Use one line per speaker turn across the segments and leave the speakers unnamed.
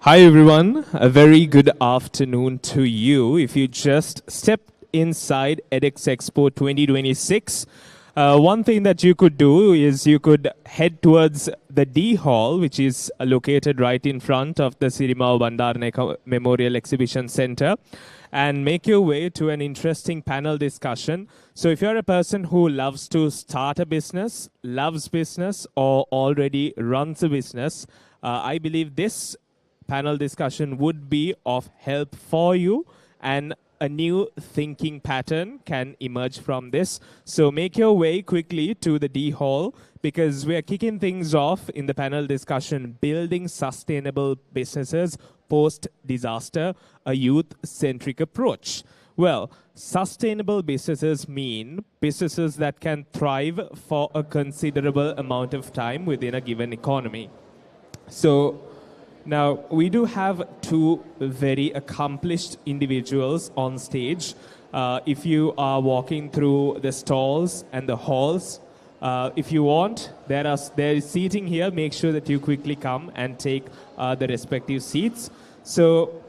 Hi everyone, a very good afternoon to you. If you just stepped inside edX Expo 2026, one thing that you could do is you could head towards the D Hall, which is located right in front of the Sirimao Bandaranaike Memorial Exhibition Center, and make your way to an interesting panel discussion. So if you're a person who loves to start a business, loves business, or already runs a business, I believe this panel discussion would be of help for you, and a new thinking pattern can emerge from this. So make your way quickly to the D Hall, because we are kicking things off in the panel discussion, Building Sustainable Businesses Post-Disaster, a Youth-Centric Approach. Well, sustainable businesses mean businesses that can thrive for a considerable amount of time within a given economy. So now, we do have two very accomplished individuals on stage. If you are walking through the stalls and the halls, if you want, there is seating here. Make sure that you quickly come and take the respective seats. So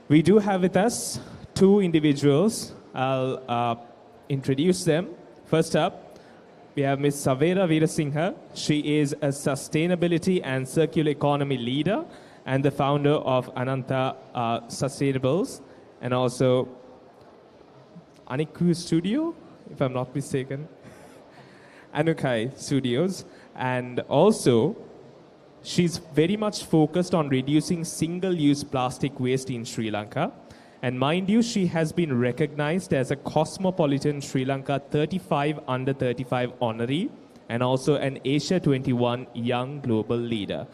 we do have with us two individuals. I'll introduce them. First up, we have Ms. Savera Veerasinghe. She is a sustainability and circular economy leader and the founder of Ananta Sustainables, and also Aniku Studio, if I'm not mistaken, Anukai Studios. And also, she's very much focused on reducing single-use plastic waste in Sri Lanka. And mind you, she has been recognized as a Cosmopolitan Sri Lanka 35 under 35 honoree, and also an Asia 21 Young Global Leader.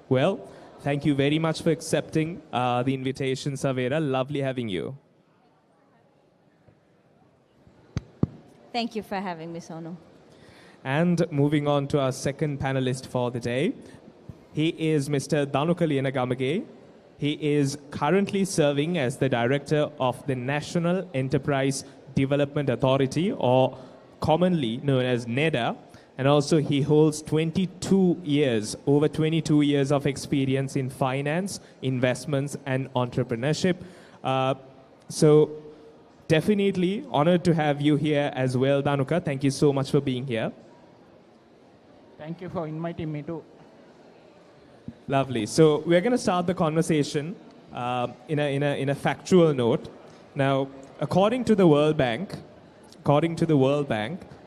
Well, thank you very much for accepting the invitation, Savera. Lovely having you.
Thank you for having me, Sonu.
And moving on to our second panelist for the day. He is Mr. Dhanuka Lianagamage. He is currently serving as the Director of the National Enterprise Development Authority, or commonly known as NEDA. And also he holds over 22 years of experience in finance, investments, and entrepreneurship. So definitely honored to have you here as well, Dhanuka. Thank you so much for being here.
Thank you for inviting me too.
Lovely. So we're going to start the conversation in a factual note. Now, according to the World Bank,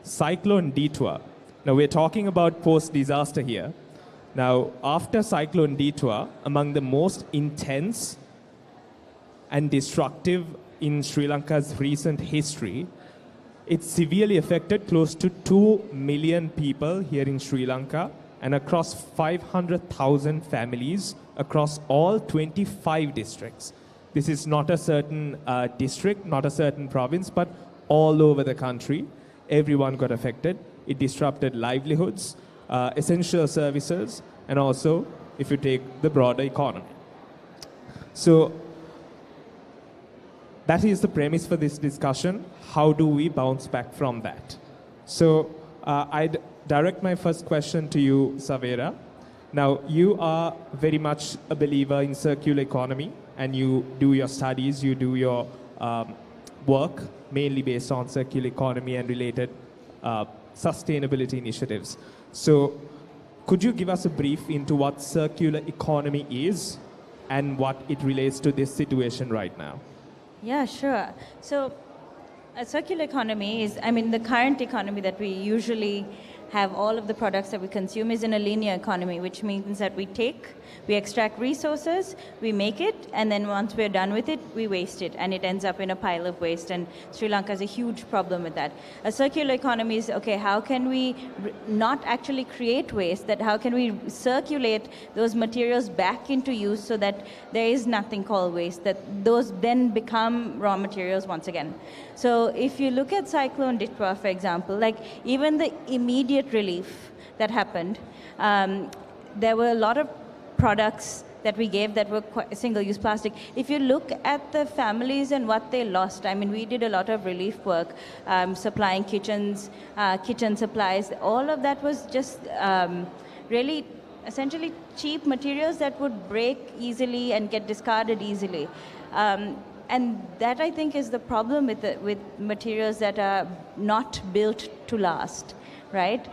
Cyclone Detour. Now, we're talking about post-disaster here. Now, after Cyclone Detour, among the most intense and destructive in Sri Lanka's recent history, it severely affected close to 2 million people here in Sri Lanka and across 500,000 families across all 25 districts. This is not a certain district, not a certain province, but all over the country. Everyone got affected. It disrupted livelihoods, essential services, and also, if you take the broader economy. So that is the premise for this discussion. How do we bounce back from that? So I'd direct my first question to you, Savera. Now, you are very much a believer in circular economy, and you do your studies, you do your work mainly based on circular economy and related sustainability initiatives. So could you give us a brief into what circular economy is and what it relates to this situation right now?
Yeah, sure. So a circular economy is, the current economy that we usually have, all of the products that we consume is in a linear economy, which means that we extract resources, we make it, and then once we're done with it, we waste it, and it ends up in a pile of waste, and Sri Lanka has a huge problem with that. A circular economy is, okay, how can we not actually create waste, how can we circulate those materials back into use so that there is nothing called waste, that those then become raw materials once again. So if you look at Cyclone Detour, for example, like even the immediate relief that happened, there were a lot of products that we gave that were single-use plastic. If you look at the families and what they lost, we did a lot of relief work, supplying kitchen supplies. All of that was just really essentially cheap materials that would break easily and get discarded easily. And that, I think, is the problem with materials that are not built to last, right?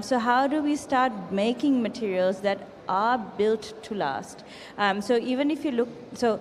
So how do we start making materials that are built to last? So even if you look, so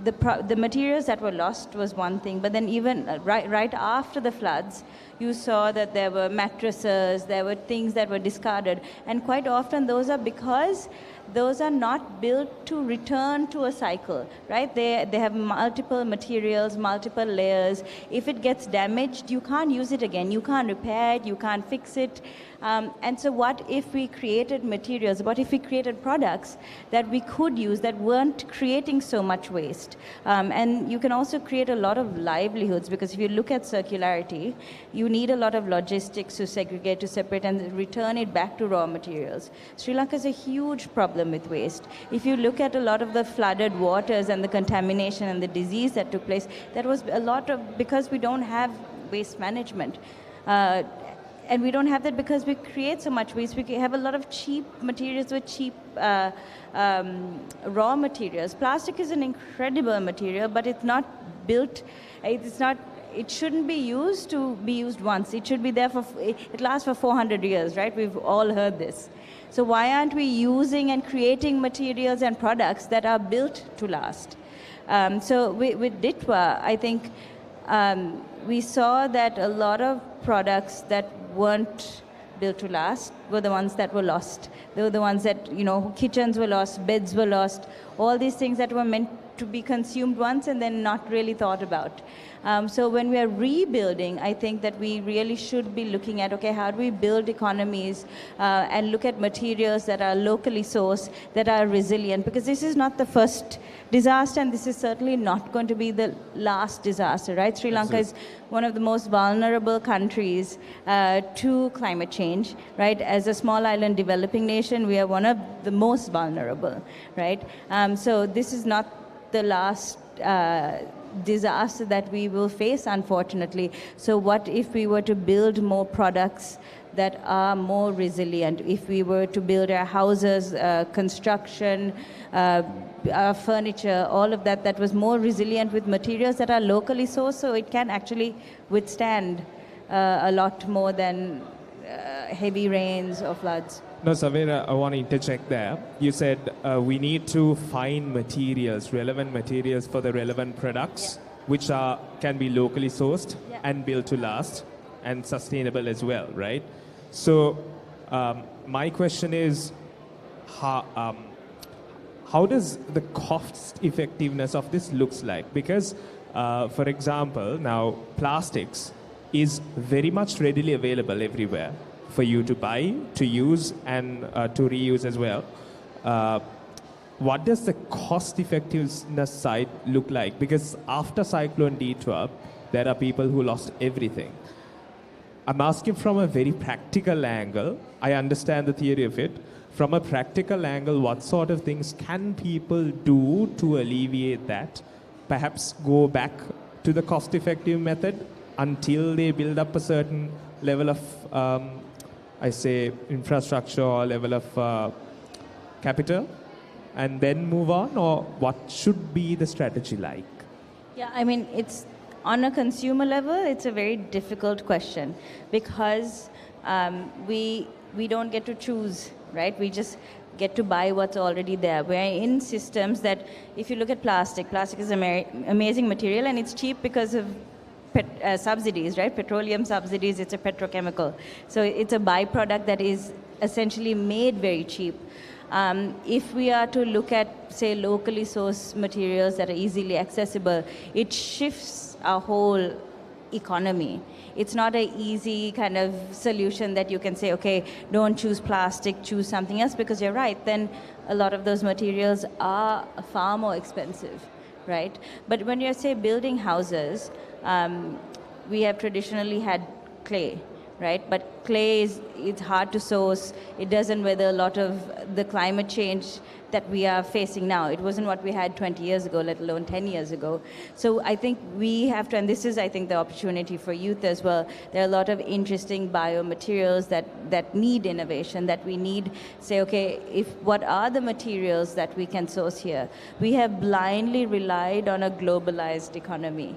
the materials that were lost was one thing, but then even right after the floods, you saw that there were mattresses, there were things that were discarded, and quite often those are because those are not built to return to a cycle, right? They have multiple materials, multiple layers. If it gets damaged, you can't use it again. You can't repair it, you can't fix it. And so what if we created materials, what if we created products that we could use that weren't creating so much waste? And you can also create a lot of livelihoods, because if you look at circularity, you need a lot of logistics to segregate, to separate, and return it back to raw materials. Sri Lanka is a huge problem with waste. If you look at a lot of the flooded waters and the contamination and the disease that took place, that was a lot of because we don't have waste management. And we don't have that because we create so much waste. We have a lot of cheap materials with cheap raw materials. Plastic is an incredible material, but it's not built, it shouldn't be used to be used once. It should be there it lasts for 400 years, right? We've all heard this. So why aren't we using and creating materials and products that are built to last? So with Ditwa, I think we saw that a lot of products that weren't built to last were the ones that were lost. They were the ones that, kitchens were lost, beds were lost, all these things that were meant to be consumed once and then not really thought about. So when we are rebuilding, I think that we really should be looking at, okay, how do we build economies and look at materials that are locally sourced, that are resilient, because this is not the first disaster, and this is certainly not going to be the last disaster, right? Sri Lanka is one of the most vulnerable countries to climate change, right? As a small island developing nation, we are one of the most vulnerable, right? So this is not the last disaster that we will face, unfortunately. So what if we were to build more products that are more resilient? If we were to build our houses, construction, our furniture, all of that was more resilient with materials that are locally sourced, so it can actually withstand a lot more than heavy rains or floods.
No, Savera, I want to interject there. You said we need to find relevant materials for the relevant products, which can be locally sourced and built to last and sustainable as well, right? So my question is, how does the cost effectiveness of this looks like? Because, for example, now plastics is very much readily available everywhere for you to buy, to use, and to reuse as well. What does the cost effectiveness side look like? Because after Cyclone D12, there are people who lost everything. I'm asking from a very practical angle. I understand the theory of it. From a practical angle, what sort of things can people do to alleviate that? Perhaps go back to the cost-effective method until they build up a certain level of infrastructure or level of capital, and then move on? Or what should be the strategy like?
Yeah, I mean, it's on a consumer level, it's a very difficult question, because we don't get to choose, right? We just get to buy what's already there. We're in systems that, if you look at plastic is an amazing material, and it's cheap because of subsidies, right? Petroleum subsidies, it's a petrochemical. So it's a byproduct that is essentially made very cheap. If we are to look at, say, locally sourced materials that are easily accessible, it shifts our whole economy. It's not an easy kind of solution that you can say, okay, don't choose plastic, choose something else, because you're right, then a lot of those materials are far more expensive, right? But when you're, say, building houses, we have traditionally had clay, right? But clay it's hard to source. It doesn't weather a lot of the climate change that we are facing now. It wasn't what we had 20 years ago, let alone 10 years ago. So I think we have to, and this is, I think, the opportunity for youth as well. There are a lot of interesting biomaterials that need innovation, that we need, say, okay, what are the materials that we can source here? We have blindly relied on a globalized economy.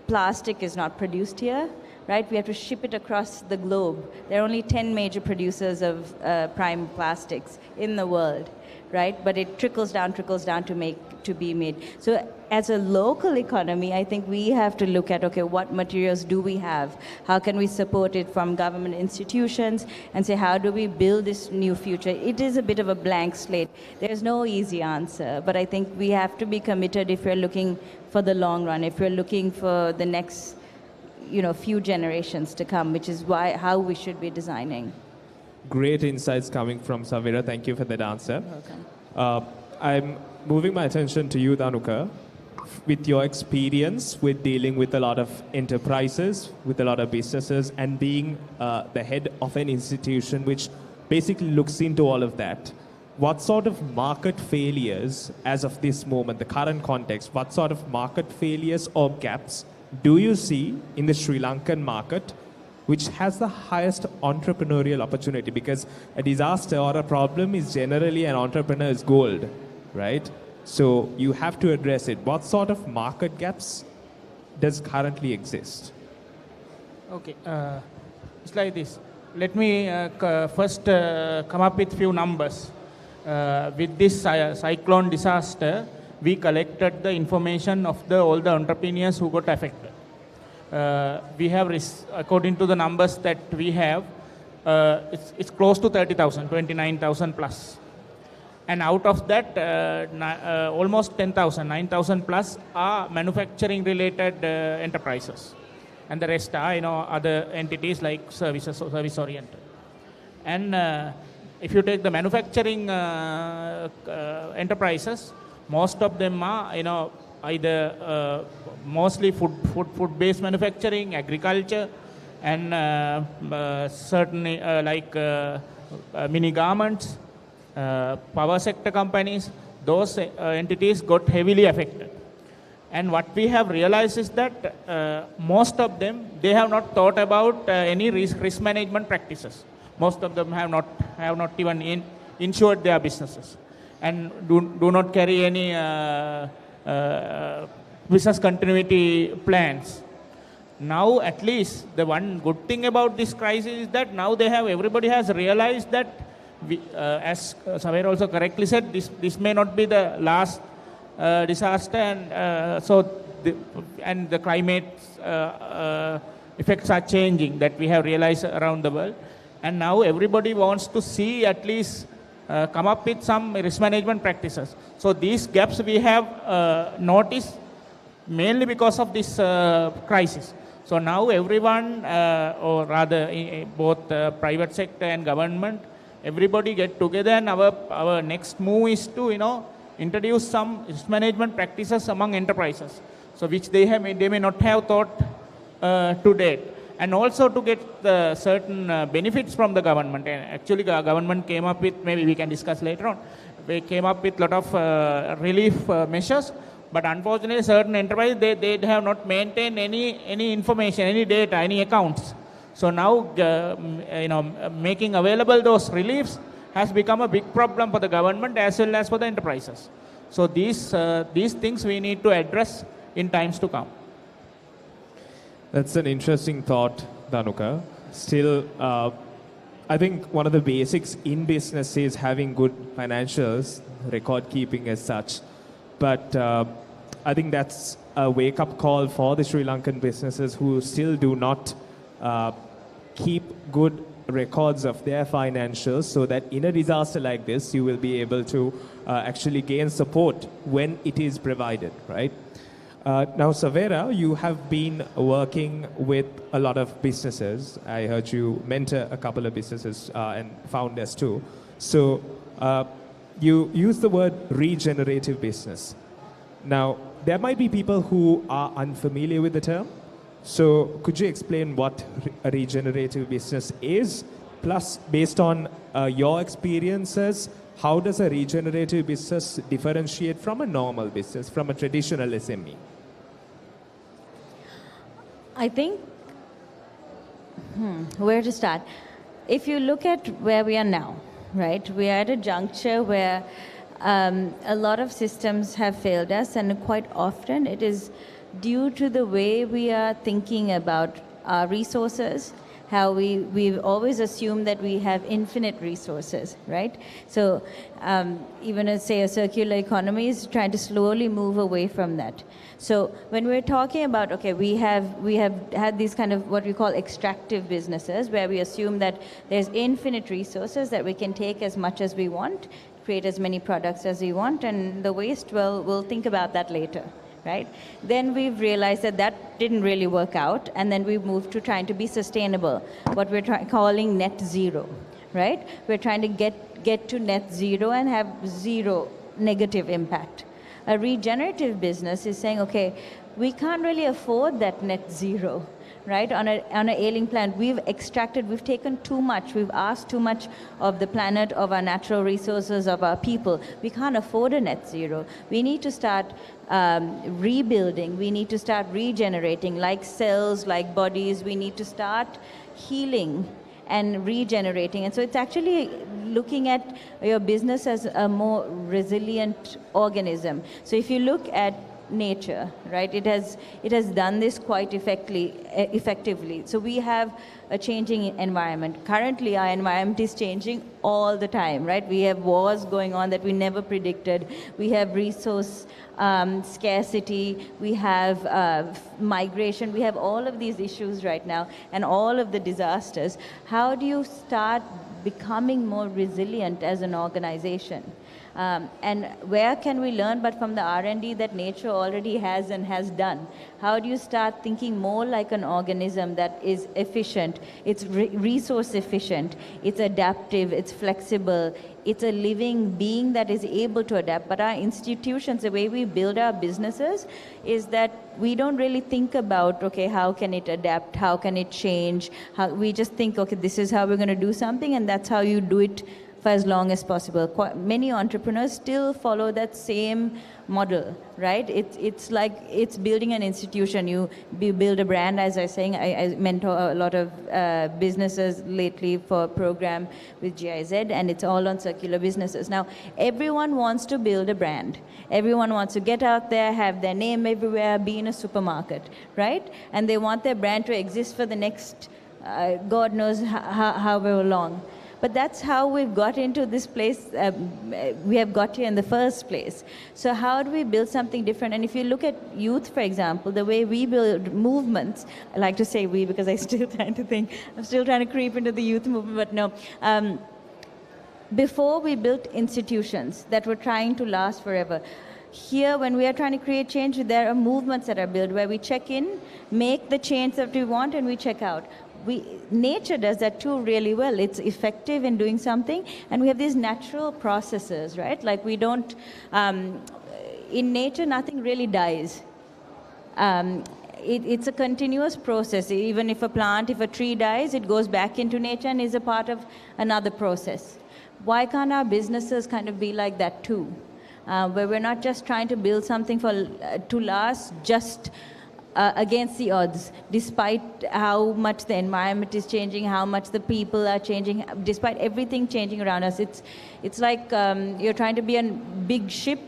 Plastic is not produced here, right? We have to ship it across the globe. There are only 10 major producers of prime plastics in the world, right? But it trickles down to be made. So as a local economy, I think we have to look at, okay, what materials do we have? How can we support it from government institutions and say, how do we build this new future? It is a bit of a blank slate. There's no easy answer, but I think we have to be committed if we're looking for the long run, if we're looking for the next few generations to come, which is how we should be designing.
Great insights coming from Savera. Thank you for that answer.
Welcome.
I'm moving my attention to you, Dhanuka. With your experience with dealing with a lot of enterprises, with a lot of businesses, and being the head of an institution which basically looks into all of that, what sort of market failures, as of this moment, the current context, what sort of market failures or gaps do you see in the Sri Lankan market which has the highest entrepreneurial opportunity? Because a disaster or a problem is generally an entrepreneur's gold, right? So you have to address it. What sort of market gaps does currently exist?
Okay, it's like this. Let me first come up with few numbers. With this cyclone disaster, we collected the information of all the entrepreneurs who got affected. We have, according to the numbers that we have, it's close to 30,000, 29,000 plus. And out of that, almost 10,000, 9,000 plus are manufacturing related enterprises. And the rest are, other entities like services or service oriented. And if you take the manufacturing enterprises, most of them are, either mostly food-based manufacturing, agriculture, and certainly like mini garments, power sector companies. Those entities got heavily affected. And what we have realized is that most of them, they have not thought about any risk management practices. Most of them have not even insured their businesses, and do not carry any business continuity plans. Now, at least the one good thing about this crisis is that now everybody has realized that as Saver also correctly said, this may not be the last disaster, and the climate effects are changing, that we have realized around the world. And now everybody wants to see at least come up with some risk management practices. So these gaps we have noticed mainly because of this crisis. So now everyone, or rather both private sector and government, everybody get together, and our next move is to introduce some risk management practices among enterprises, so which they may not have thought to date. And also to get certain benefits from the government. And actually, the government came up with, maybe we can discuss later on, they came up with a lot of relief measures, but unfortunately certain enterprises, they have not maintained any information, any data, any accounts. So now, making available those reliefs has become a big problem for the government as well as for the enterprises. So these things we need to address in times to come.
That's an interesting thought, Dhanuka. Still, I think one of the basics in business is having good financials, record keeping as such. But I think that's a wake-up call for the Sri Lankan businesses who still do not keep good records of their financials, so that in a disaster like this, you will be able to actually gain support when it is provided, right? Now, Savera, you have been working with a lot of businesses. I heard you mentor a couple of businesses and founders too. So you use the word regenerative business. Now, there might be people who are unfamiliar with the term. So could you explain what a regenerative business is? Plus, based on your experiences, how does a regenerative business differentiate from a normal business, from a traditional SME?
I think, where to start? If you look at where we are now, right, we are at a juncture where a lot of systems have failed us, and quite often it is due to the way we are thinking about our resources, how we've always assumed that we have infinite resources, right? So even as, say, a circular economy is trying to slowly move away from that. So when we're talking about, okay, we have had these kind of what we call extractive businesses, where we assume that there's infinite resources, that we can take as much as we want, create as many products as we want, and the waste, well, we'll think about that later. Right? Then we've realized that that didn't really work out, and then we moved to trying to be sustainable, what we're calling net zero, right? We're trying to get to net zero and have zero negative impact. A regenerative business is saying, okay, we can't really afford that net zero, right? On an ailing planet, we've taken too much, we've asked too much of the planet, of our natural resources, of our people. We can't afford a net zero. We need to start rebuilding, we need to start regenerating, like cells, like bodies, we need to start healing and regenerating. And so it's actually looking at your business as a more resilient organism. So if you look at nature, right, it has done this quite effectively. So we have a changing environment. Currently, our environment is changing all the time, right? We have wars going on that we never predicted. We have resource scarcity. We have migration. We have all of these issues right now, and all of the disasters. How do you start becoming more resilient as an organization? And where can we learn but from the R&D that nature already has and has done? How do you start thinking more like an organism that is efficient, it's resource efficient, it's adaptive, it's flexible, it's a living being that is able to adapt. But our institutions, the way we build our businesses, is that we don't really think about, okay, how can it adapt, how can it change? We just think, okay, this is how we're going to do something, and that's how you do it for as long as possible. Many entrepreneurs still follow that same model, right? It's like it's building an institution. You build a brand, as I was saying. I mentor a lot of businesses lately for a program with GIZ, and it's all on circular businesses. Now, everyone wants to build a brand. Everyone wants to get out there, have their name everywhere, be in a supermarket, right? And they want their brand to exist for the next, God knows however long. But that's how we've got into this place. We have got here in the first place. So how do we build something different? And if you look at youth, for example, the way we build movements, I like to say we because I'm still trying to creep into the youth movement, but no. Before we built institutions that were trying to last forever. Here, when we are trying to create change, there are movements that are built where we check in, make the change that we want, and we check out. Nature does that too really well. It's effective in doing something, and we have these natural processes, right? Like we don't, in nature, nothing really dies. It's a continuous process. Even if a tree dies, it goes back into nature and is a part of another process. Why can't our businesses kind of be like that too? Where we're not just trying to build something to last just against the odds, despite how much the environment is changing, how much the people are changing, despite everything changing around us. It's like you're trying to be a big ship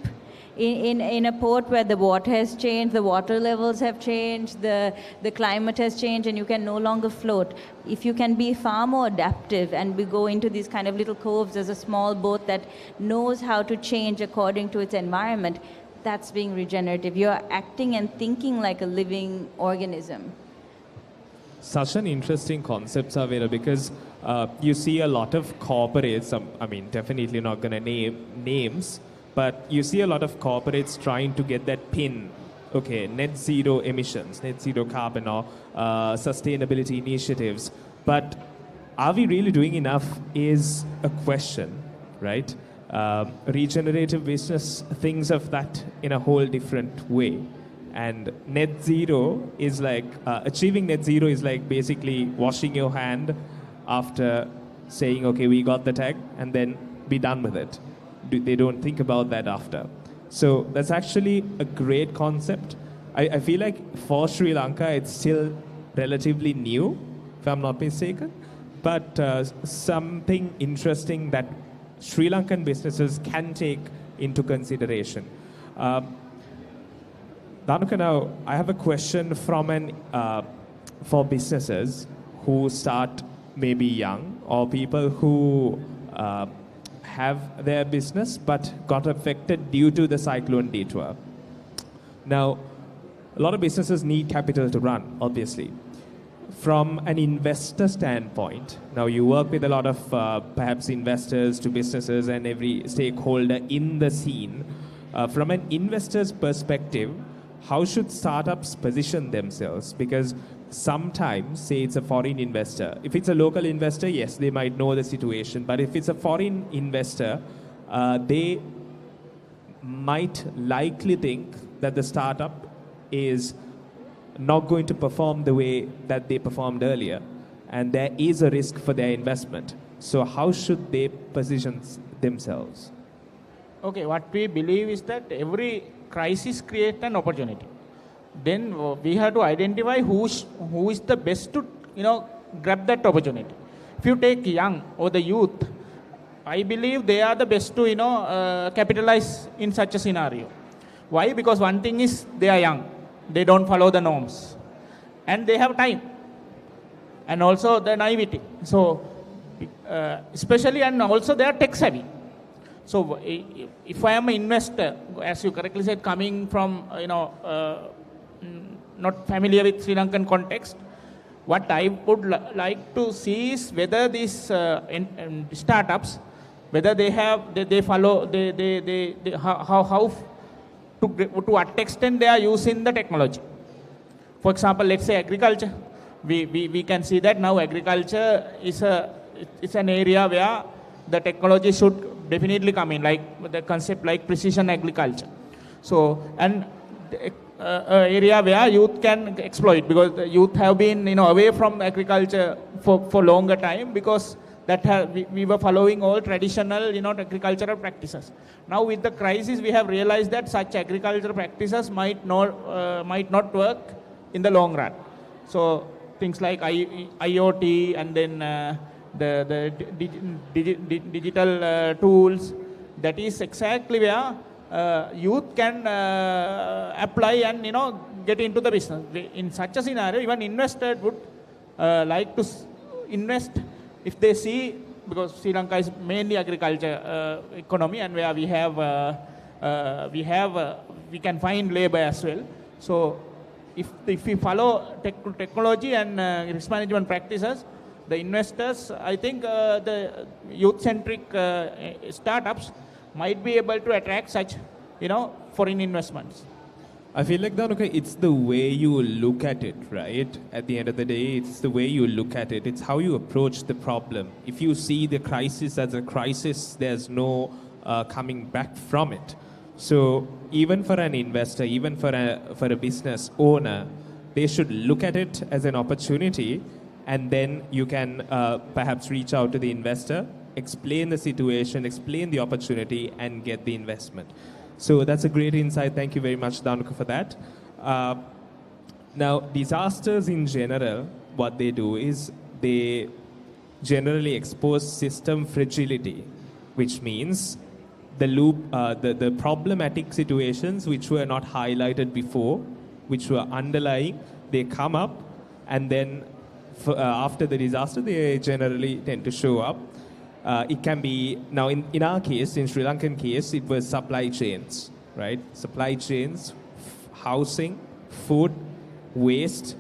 in a port where the water has changed, the water levels have changed, the climate has changed, and you can no longer float. If you can be far more adaptive, and we go into these kind of little coves as a small boat that knows how to change according to its environment, that's being regenerative. You're acting and thinking like a living organism.
Such an interesting concept, Savera, because you see a lot of corporates, I mean, definitely not going to name names, but you see a lot of corporates trying to get that pin, okay, net zero emissions, net zero carbon, or sustainability initiatives. But are we really doing enough is a question, right? Regenerative business thinks of that in a whole different way. And net zero is like, achieving net zero is like basically washing your hand after saying, okay, we got the tag, and then be done with it. They don't think about that after. So that's actually a great concept. I feel like for Sri Lanka, it's still relatively new, if I'm not mistaken, but something interesting that Sri Lankan businesses can take into consideration. Dhanuka, now I have a question from for businesses who start maybe young, or people who have their business but got affected due to the cyclone detour. Now, a lot of businesses need capital to run, obviously. From an investor standpoint, now you work with a lot of perhaps investors to businesses and every stakeholder in the scene. From an investor's perspective, how should startups position themselves? Because sometimes, say it's a foreign investor. If it's a local investor, yes, they might know the situation. But if it's a foreign investor, they might likely think that the startup is not going to perform the way that they performed earlier. And there is a risk for their investment. So how should they position themselves?
Okay, what we believe is that every crisis creates an opportunity. Then we have to identify who is the best to grab that opportunity. If you take young or the youth, I believe they are the best to capitalize in such a scenario. Why? Because one thing is they are young, they don't follow the norms, and they have time, and also the naivety. So especially, and also they are tech savvy. So if I am an investor, as you correctly said, coming from not familiar with Sri Lankan context, what I would like to see is whether these startups, whether they follow how to what extent they are using the technology. For example, let's say agriculture. We can see that now agriculture is an area where the technology should definitely come in, like the concept like precision agriculture. So, and area where youth can exploit, because the youth have been away from agriculture for longer time, because we were following all traditional agricultural practices. Now with the crisis, we have realized that such agricultural practices might not work in the long run. So things like IoT, and then the digital tools, that is exactly where youth can apply and get into the business. In such a scenario, even investors would like to invest if they see, because Sri Lanka is mainly agriculture economy, and where we can find labor as well. So if we follow technology and risk management practices, the investors, I think the youth-centric startups might be able to attract such foreign investments.
I feel like, Dhanuka, it's the way you look at it, right? At the end of the day, it's the way you look at it. It's how you approach the problem. If you see the crisis as a crisis, there's no coming back from it. So even for an investor, even for a business owner, they should look at it as an opportunity, and then you can perhaps reach out to the investor, explain the situation, explain the opportunity, and get the investment. So that's a great insight. Thank you very much, Dhanuka, for that. Now, disasters in general, what they do is they generally expose system fragility, which means the problematic situations which were not highlighted before, which were underlying, they come up, and then after the disaster, they generally tend to show up. It can be, now in our case, in Sri Lankan case, it was supply chains, right? Supply chains, housing, food, waste,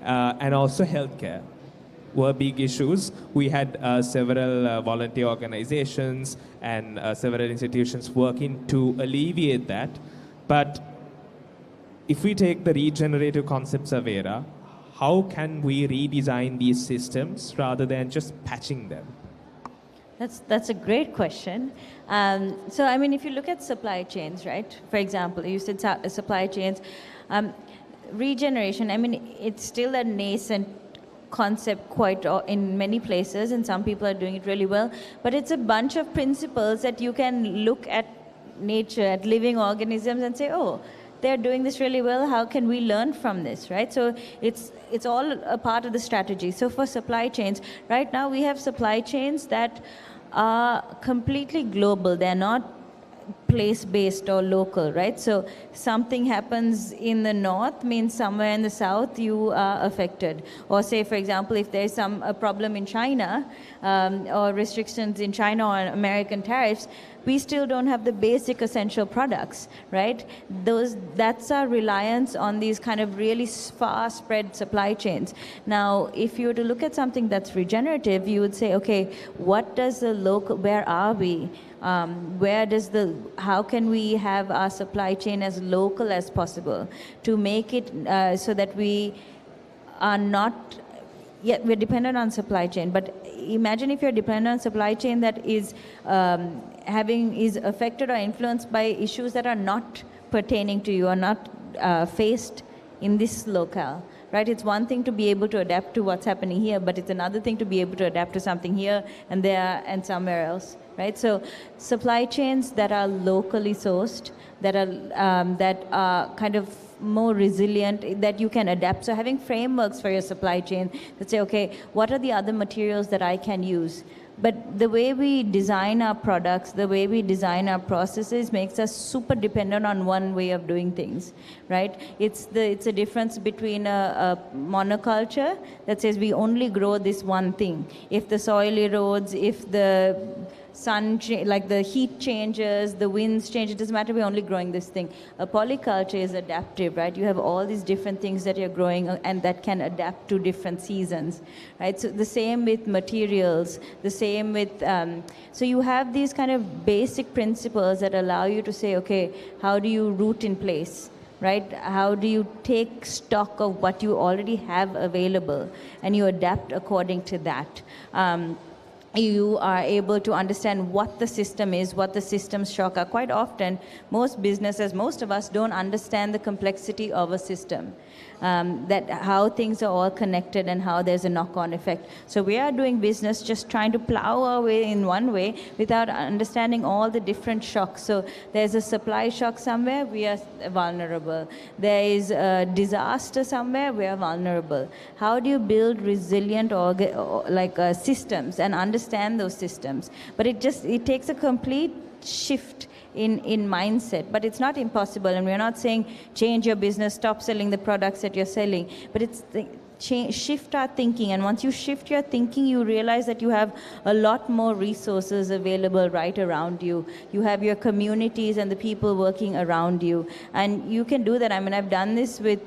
and also healthcare were big issues. We had several volunteer organizations and several institutions working to alleviate that. But if we take the regenerative concepts of ERA, how can we redesign these systems rather than just patching them?
That's a great question. So, I mean, if you look at supply chains, right? For example, you said supply chains. Regeneration, I mean, it's still a nascent concept quite in many places, and some people are doing it really well, but it's a bunch of principles that you can look at nature, at living organisms, and say, oh, they're doing this really well, how can we learn from this, right? So it's all a part of the strategy. So for supply chains, right now we have supply chains that are completely global. They're not place-based or local, right? So something happens in the north means somewhere in the south you are affected. Or say, for example, if there's a problem in China or restrictions in China on American tariffs, we still don't have the basic essential products, right? That's our reliance on these kind of really far spread supply chains. Now, if you were to look at something that's regenerative, you would say, okay, what does the local, where are we? How can we have our supply chain as local as possible to make it so that we are not, yet we're dependent on supply chain, but imagine if you're dependent on supply chain that is is affected or influenced by issues that are not pertaining to you or not faced in this locale. Right? It's one thing to be able to adapt to what's happening here, but it's another thing to be able to adapt to something here and there and somewhere else. Right? So supply chains that are locally sourced, that are kind of more resilient, that you can adapt. So having frameworks for your supply chain that say, okay, what are the other materials that I can use? But the way we design our products, the way we design our processes makes us super dependent on one way of doing things, right? It's a difference between a monoculture that says we only grow this one thing. If the soil erodes, if the like the heat changes, the winds change, it doesn't matter, we're only growing this thing. A polyculture is adaptive, right? You have all these different things that you're growing and that can adapt to different seasons, right? So the same with materials, the same with, so you have these kind of basic principles that allow you to say, okay, how do you root in place? Right? How do you take stock of what you already have available and you adapt according to that? You are able to understand what the system is, what the system's shock are. Quite often, most businesses, most of us don't understand the complexity of a system, that how things are all connected and how there's a knock-on effect. So we are doing business just trying to plow our way in one way without understanding all the different shocks. So there's a supply shock somewhere, we are vulnerable. There is a disaster somewhere, we are vulnerable. How do you build resilient systems and understand those systems? But it takes a complete shift in mindset, but it's not impossible, and we're not saying change your business, stop selling the products that you're selling, but it's shift our thinking. And once you shift your thinking, you realize that you have a lot more resources available right around you. You have your communities and the people working around you, and you can do that. I mean, I've done this with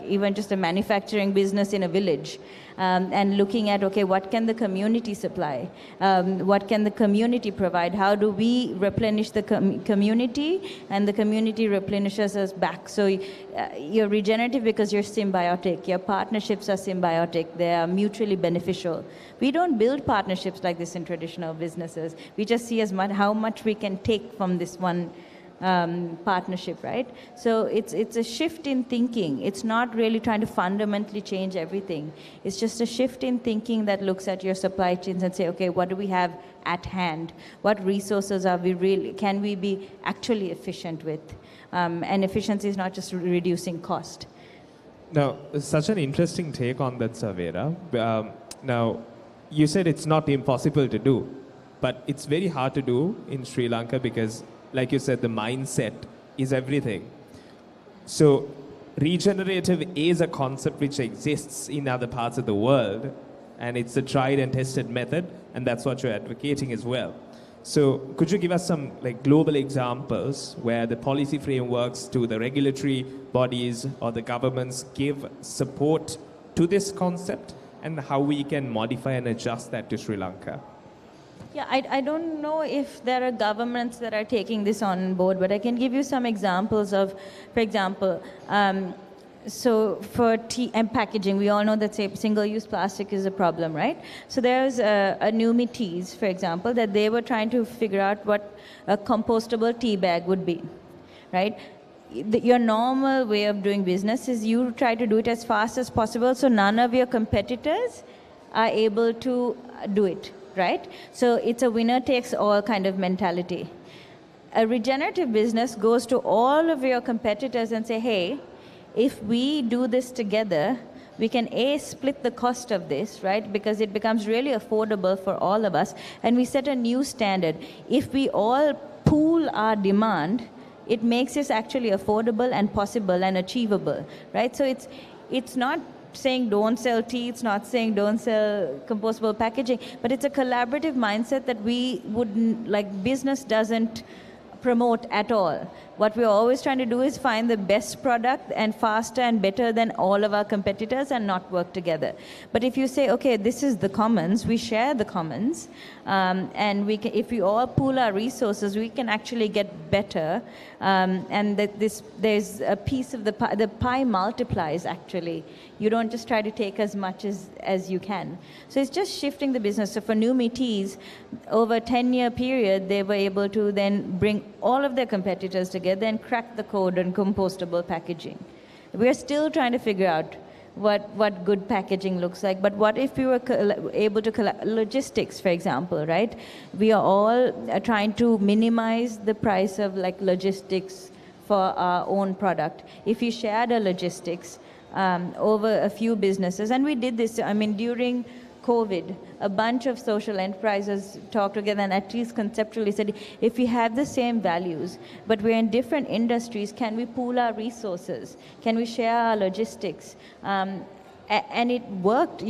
even just a manufacturing business in a village, and looking at, okay, what can the community supply? What can the community provide? How do we replenish the community, and the community replenishes us back? So you're regenerative because you're symbiotic. Your partnerships are symbiotic. They are mutually beneficial. We don't build partnerships like this in traditional businesses. We just see how much we can take from this one partnership, right? So it's a shift in thinking. It's not really trying to fundamentally change everything. It's just a shift in thinking that looks at your supply chains and say, okay, what do we have at hand? What resources can we be actually efficient with? And efficiency is not just reducing cost.
Now, such an interesting take on that, Savera. Now, you said it's not impossible to do, but it's very hard to do in Sri Lanka because, like you said, the mindset is everything. So regenerative is a concept which exists in other parts of the world, and it's a tried and tested method, and that's what you're advocating as well. So could you give us some global examples where the policy frameworks to the regulatory bodies or the governments give support to this concept, and how we can modify and adjust that to Sri Lanka?
Yeah, I don't know if there are governments that are taking this on board, but I can give you some examples of, for example, so for tea and packaging, we all know that, say, single-use plastic is a problem, right? So there's a Numi Teas, for example, that they were trying to figure out what a compostable tea bag would be, right? your normal way of doing business is you try to do it as fast as possible so none of your competitors are able to do it, right? So it's a winner takes all kind of mentality. A regenerative business goes to all of your competitors and say, hey, if we do this together, we can split the cost of this, right? Because it becomes really affordable for all of us. And we set a new standard. If we all pool our demand, it makes this actually affordable and possible and achievable, right? So it's not saying don't sell tea, it's not saying don't sell compostable packaging, but it's a collaborative mindset that we wouldn't, like business doesn't promote at all. What we're always trying to do is find the best product and faster and better than all of our competitors and not work together. But if you say, okay, this is the commons, we share the commons, and we can, if we all pool our resources, we can actually get better. And that there's a piece of the pie multiplies actually. You don't just try to take as much as you can. So it's just shifting the business. So for Numi Teas, over a 10-year period, they were able to then bring all of their competitors together and crack the code on compostable packaging. We're still trying to figure out what good packaging looks like. But what if we were able to logistics, for example, right? We are all trying to minimize the price of like logistics for our own product. If you shared a logistics over a few businesses, and we did this, I mean, during COVID, a bunch of social enterprises talked together and at least conceptually said, if we have the same values, but we're in different industries, can we pool our resources? Can we share our logistics? And it worked.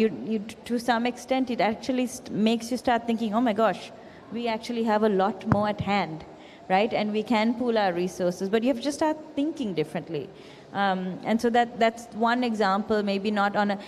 To some extent, it actually makes you start thinking, oh my gosh, we actually have a lot more at hand, right? And we can pool our resources, but you have to just start thinking differently. And so that's one example, maybe not on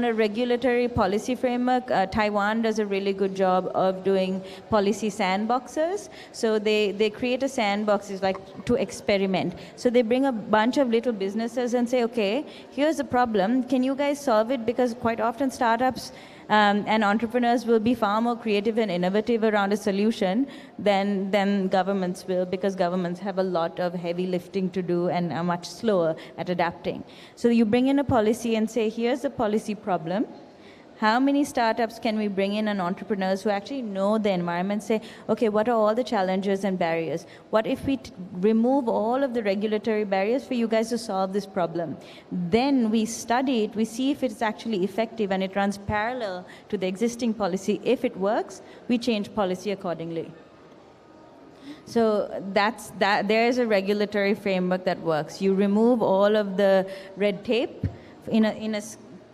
a regulatory policy framework. Taiwan does a really good job of doing policy sandboxes. So they create a sandbox is like to experiment. So they bring a bunch of little businesses and say, okay, here's the problem. Can you guys solve it? Because quite often startups and entrepreneurs will be far more creative and innovative around a solution than governments will, because governments have a lot of heavy lifting to do and are much slower at adapting. So you bring in a policy and say, here's the policy problem. How many startups can we bring in and entrepreneurs who actually know the environment, say, okay, what are all the challenges and barriers? What if we remove all of the regulatory barriers for you guys to solve this problem? Then we study it, we see if it's actually effective and it runs parallel to the existing policy. If it works, we change policy accordingly. So there's a regulatory framework that works. You remove all of the red tape in a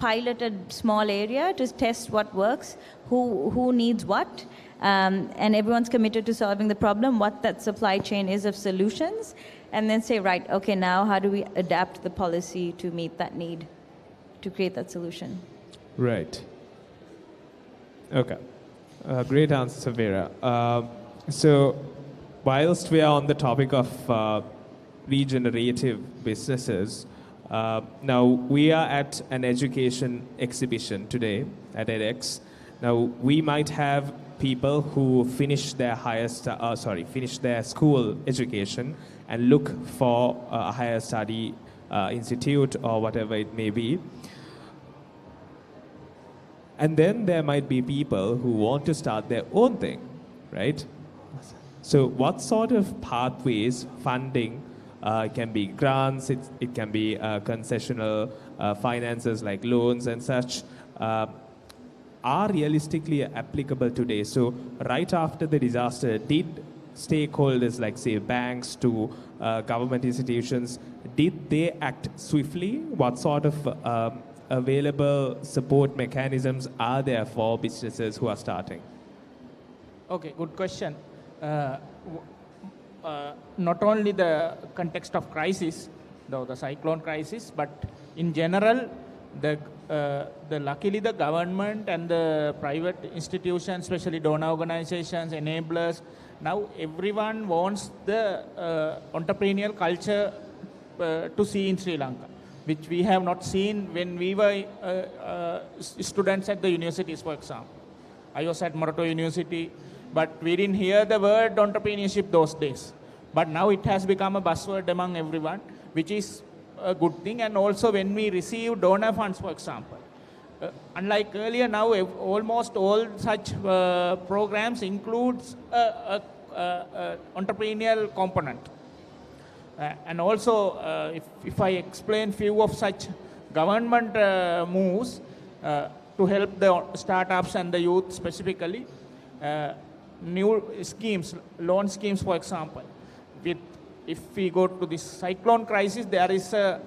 piloted small area to test what works, who needs what, and everyone's committed to solving the problem, what that supply chain is of solutions, and then say, right, okay, now how do we adapt the policy to meet that need, to create that solution?
Right. Okay. Great answer, Savera. So whilst we are on the topic of regenerative businesses, now, we are at an education exhibition today at edX. Now, we might have people who finish their finish their school education and look for a higher study institute or whatever it may be. And then there might be people who want to start their own thing, right? So what sort of pathways, funding, it can be grants, it can be concessional finances like loans and such, are realistically applicable today. So right after the disaster, did stakeholders like, say, banks to government institutions, did they act swiftly? What sort of available support mechanisms are there for businesses who are starting?
Okay, good question. Not only the context of crisis, the cyclone crisis, but in general, luckily the government and the private institutions, especially donor organizations, enablers, now everyone wants the entrepreneurial culture to see in Sri Lanka, which we have not seen when we were students at the universities, for example. I was at Morato University, but we didn't hear the word entrepreneurship those days. But now it has become a buzzword among everyone. which is a good thing. And also when we receive donor funds, for example, unlike earlier, now almost all such programs includes a entrepreneurial component. And also, if I explain few of such government moves to help the startups and the youth specifically, new schemes, loan schemes, for example. If we go to this cyclone crisis, there is a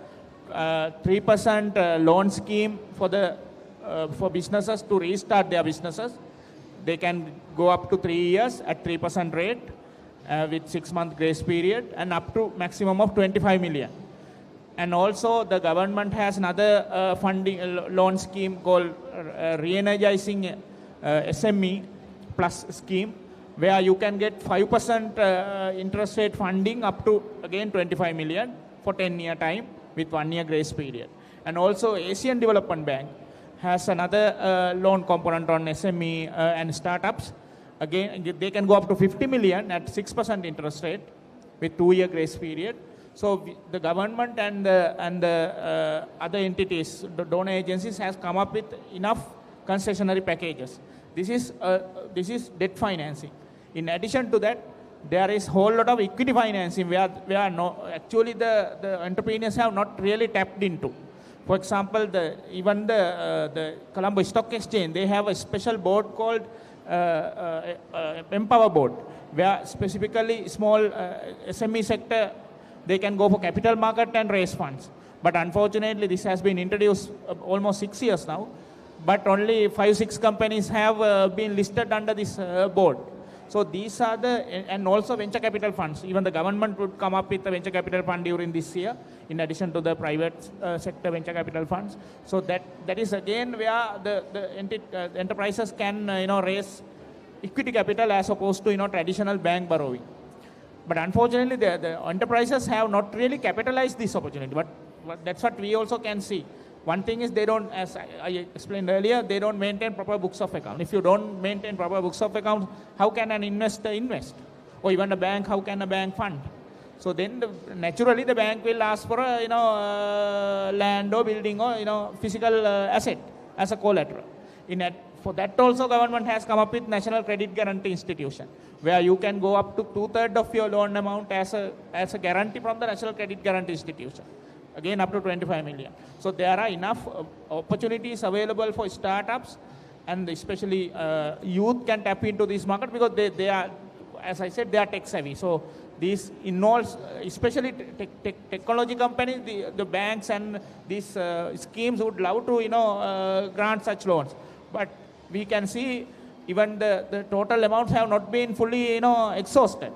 3% loan scheme for businesses to restart their businesses. They can go up to 3 years at 3% rate with 6-month grace period and up to maximum of 25 million. And also the government has another funding loan scheme called Re-Energizing SME Plus scheme, where you can get 5% interest rate funding up to, again, 25 million for 10-year time with 1-year grace period. And also Asian Development Bank has another loan component on SME and startups. Again, they can go up to 50 million at 6% interest rate with 2-year grace period. So the government and the other entities, the donor agencies, has come up with enough concessionary packages. This is debt financing. In addition to that, there is a whole lot of equity financing where actually the entrepreneurs have not really tapped into. For example, even the Colombo Stock Exchange, they have a special board called Empower Board, where specifically small SME sector, they can go for capital market and raise funds. But unfortunately, this has been introduced almost 6 years now, but only 5-6 companies have been listed under this board. So these are and also venture capital funds. Even the government would come up with a venture capital fund during this year, in addition to the private sector venture capital funds. So that is again where the enterprises can raise equity capital as opposed to traditional bank borrowing. But unfortunately, the enterprises have not really capitalized this opportunity. But that's what we also can see. One thing is they don't, as I explained earlier, they don't maintain proper books of account. If you don't maintain proper books of account, how can an investor invest? Or even a bank, how can a bank fund? So then naturally the bank will ask for a land or building or physical asset as a collateral. For that also government has come up with National Credit Guarantee Institution, where you can go up to 2/3 of your loan amount as a guarantee from the National Credit Guarantee Institution. Again, up to 25 million. So there are enough opportunities available for startups, and especially youth can tap into this market because they are, as I said, they are tech savvy. So these involves, especially technology companies, the banks and these schemes would love to grant such loans. But we can see even the total amounts have not been fully exhausted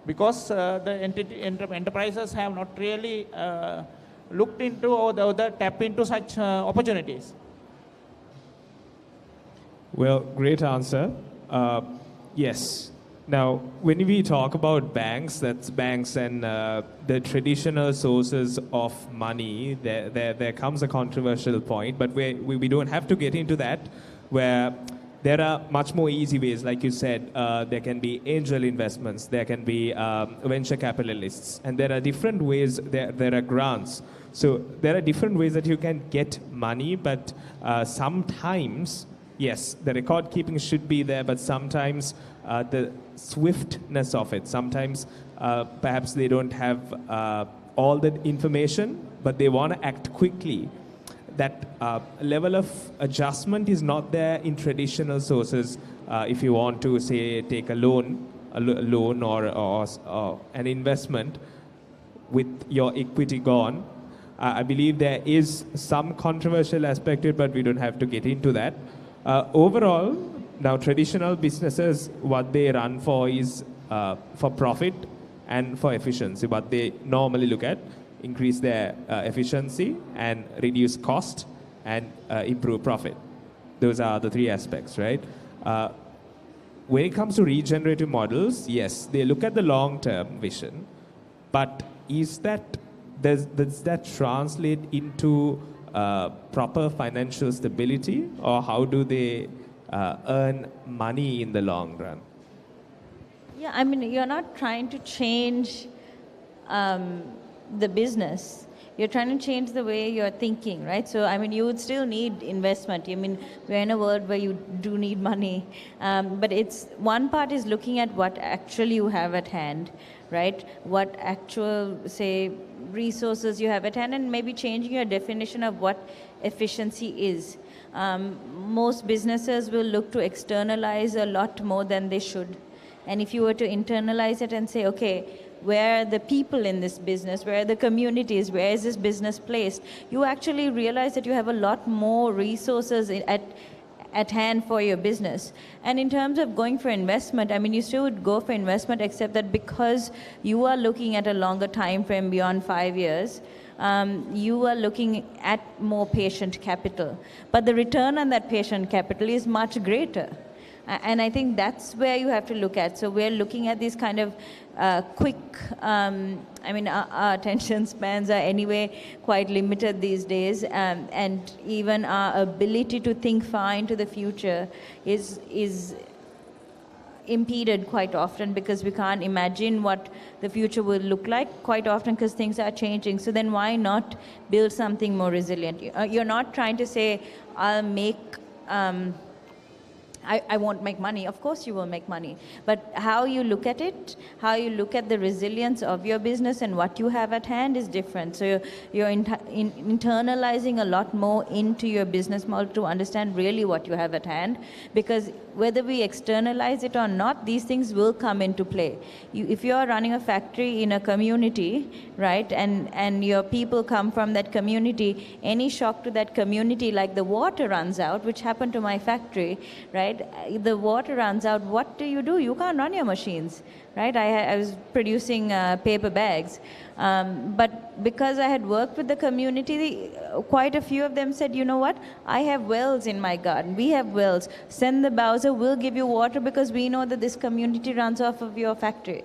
because the enterprises have not really looked into or tap into such opportunities.
Well, great answer. Yes. Now, when we talk about banks, that's banks and the traditional sources of money, there comes a controversial point, but we don't have to get into that, where there are much more easy ways. Like you said, there can be angel investments, there can be venture capitalists, and there are different ways, there are grants. So there are different ways that you can get money, but sometimes, yes, the record keeping should be there, but sometimes the swiftness of it, sometimes perhaps they don't have all the information, but they want to act quickly. That level of adjustment is not there in traditional sources. If you want to, say, take a loan or an investment with your equity gone, I believe there is some controversial aspect to it, but we don't have to get into that. Overall, now traditional businesses, what they run for is for profit and for efficiency. What they normally look at, increase their efficiency and reduce cost and improve profit. Those are the three aspects, right? When it comes to regenerative models, yes, they look at the long-term vision, but does that translate into proper financial stability, or how do they earn money in the long run?
Yeah, I mean, you're not trying to change the business, you're trying to change the way you're thinking, right? So, I mean, you would still need investment. I mean, we're in a world where you do need money. But it's one part is looking at what actually you have at hand, right? What actual, say, resources you have at hand, and maybe changing your definition of what efficiency is. Most businesses will look to externalize a lot more than they should. And if you were to internalize it and say, okay, where are the people in this business, where are the communities, where is this business placed, you actually realize that you have a lot more resources at hand for your business. And in terms of going for investment, I mean, you still would go for investment, except that because you are looking at a longer time frame beyond 5 years, you are looking at more patient capital. But the return on that patient capital is much greater. And I think that's where you have to look at. So we're looking at these kind of quick, I mean, our attention spans are anyway quite limited these days. And even our ability to think far into the future is impeded quite often, because we can't imagine what the future will look like quite often, because things are changing. So then why not build something more resilient? You're not trying to say, I'll make... I won't make money. Of course you will make money. But how you look at it, how you look at the resilience of your business and what you have at hand is different. So you're internalizing a lot more into your business model to understand really what you have at hand. Because whether we externalize it or not, these things will come into play. If you're running a factory in a community, right, and your people come from that community, any shock to that community, like the water runs out, which happened to my factory, right? The water runs out, what do? You can't run your machines, right? I was producing paper bags. But because I had worked with the community, quite a few of them said, you know what, I have wells in my garden. We have wells. Send the Bowser, we'll give you water because we know that this community runs off of your factory.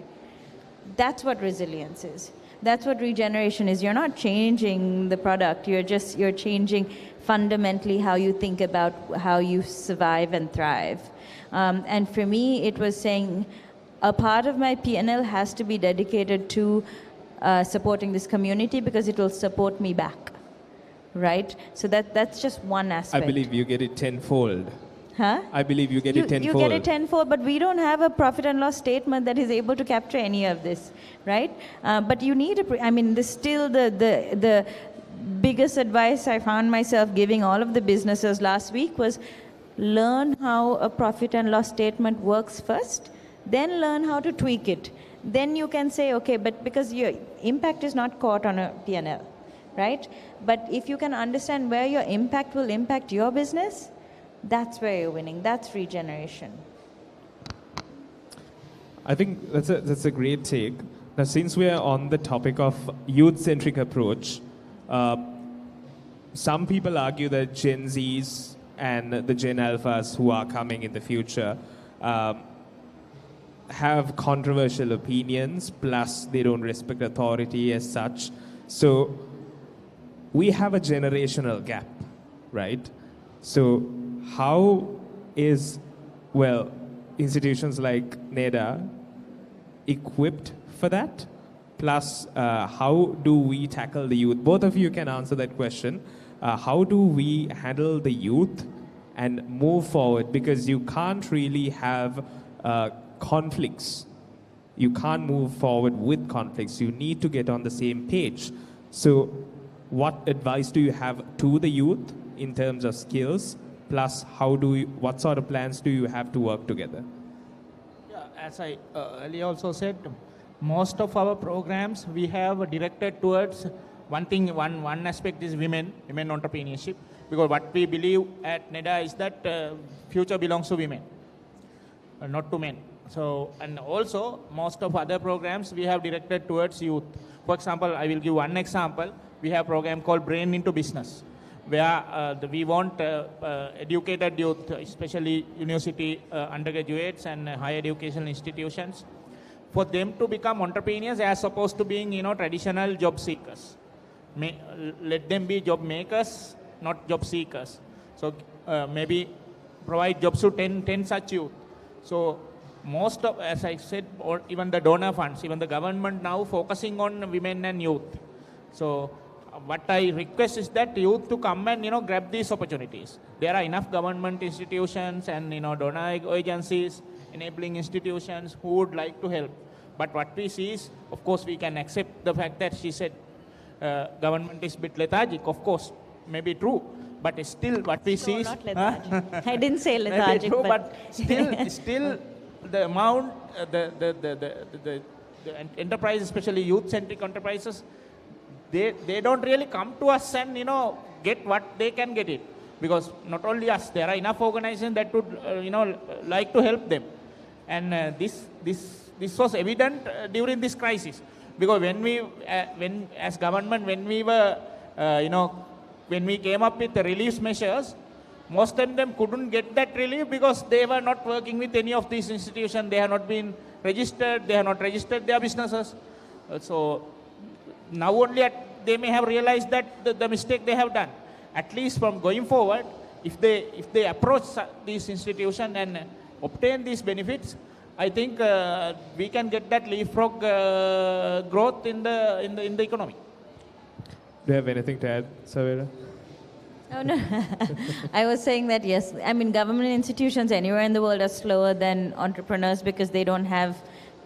That's what resilience is. That's what regeneration is. You're not changing the product. You're changing fundamentally how you think about how you survive and thrive. And for me, it was saying a part of my P&L has to be dedicated to supporting this community because it will support me back, right? So that's just one aspect.
I believe you get it tenfold.
Huh?
I believe you get it tenfold.
You get it tenfold, but we don't have a profit and loss statement that is able to capture any of this, right? But you need the biggest advice I found myself giving all of the businesses last week was learn how a profit and loss statement works first, then learn how to tweak it. Then you can say, okay, but because your impact is not caught on a P&L, right? But if you can understand where your impact will impact your business, that's where you're winning. That's regeneration.
I think that's a great take. Now, since we are on the topic of youth-centric approach, some people argue that Gen Zs and the Gen Alphas who are coming in the future have controversial opinions, plus they don't respect authority as such. So we have a generational gap, right? So how is, institutions like NEDA equipped for that? Plus, how do we tackle the youth? Both of you can answer that question. How do we handle the youth and move forward? Because you can't really have conflicts. You can't move forward with conflicts. You need to get on the same page. So what advice do you have to the youth in terms of skills? Plus, what sort of plans do you have to work together?
Yeah, as I earlier also said, most of our programs we have directed towards one aspect is women entrepreneurship, because what we believe at NEDA is that future belongs to women, not to men. So, and also most of other programs we have directed towards youth. For example, I will give one example. We have a program called Brain into Business, where we want educated youth, especially university undergraduates and higher educational institutions, for them to become entrepreneurs as opposed to being, traditional job seekers. Let them be job makers, not job seekers. So maybe provide jobs to 10 such youth. So most of, as I said, or even the donor funds, even the government now focusing on women and youth. So what I request is that youth to come and grab these opportunities. There are enough government institutions and donor agencies, enabling institutions who would like to help. But what we see is, of course, we can accept the fact that she said government is a bit lethargic. Of course, maybe true. But still, what we see is...
Not lethargic. I didn't say lethargic,
true, but still, the amount, the enterprise, especially youth-centric enterprises, they don't really come to us and get what they can get it, because not only us, there are enough organizations that would like to help them, and this was evident during this crisis, because when as government, when we were when we came up with the relief measures, most of them couldn't get that relief because they were not working with any of these institutions. They have not been registered. They have not registered their businesses. So now only they may have realized that the mistake they have done. At least from going forward, if they approach these institutions and obtain these benefits, I think we can get that leapfrog growth in the economy.
Do you have anything to add, Savera?
Oh, no. I was saying that, yes, I mean, government institutions anywhere in the world are slower than entrepreneurs because they don't have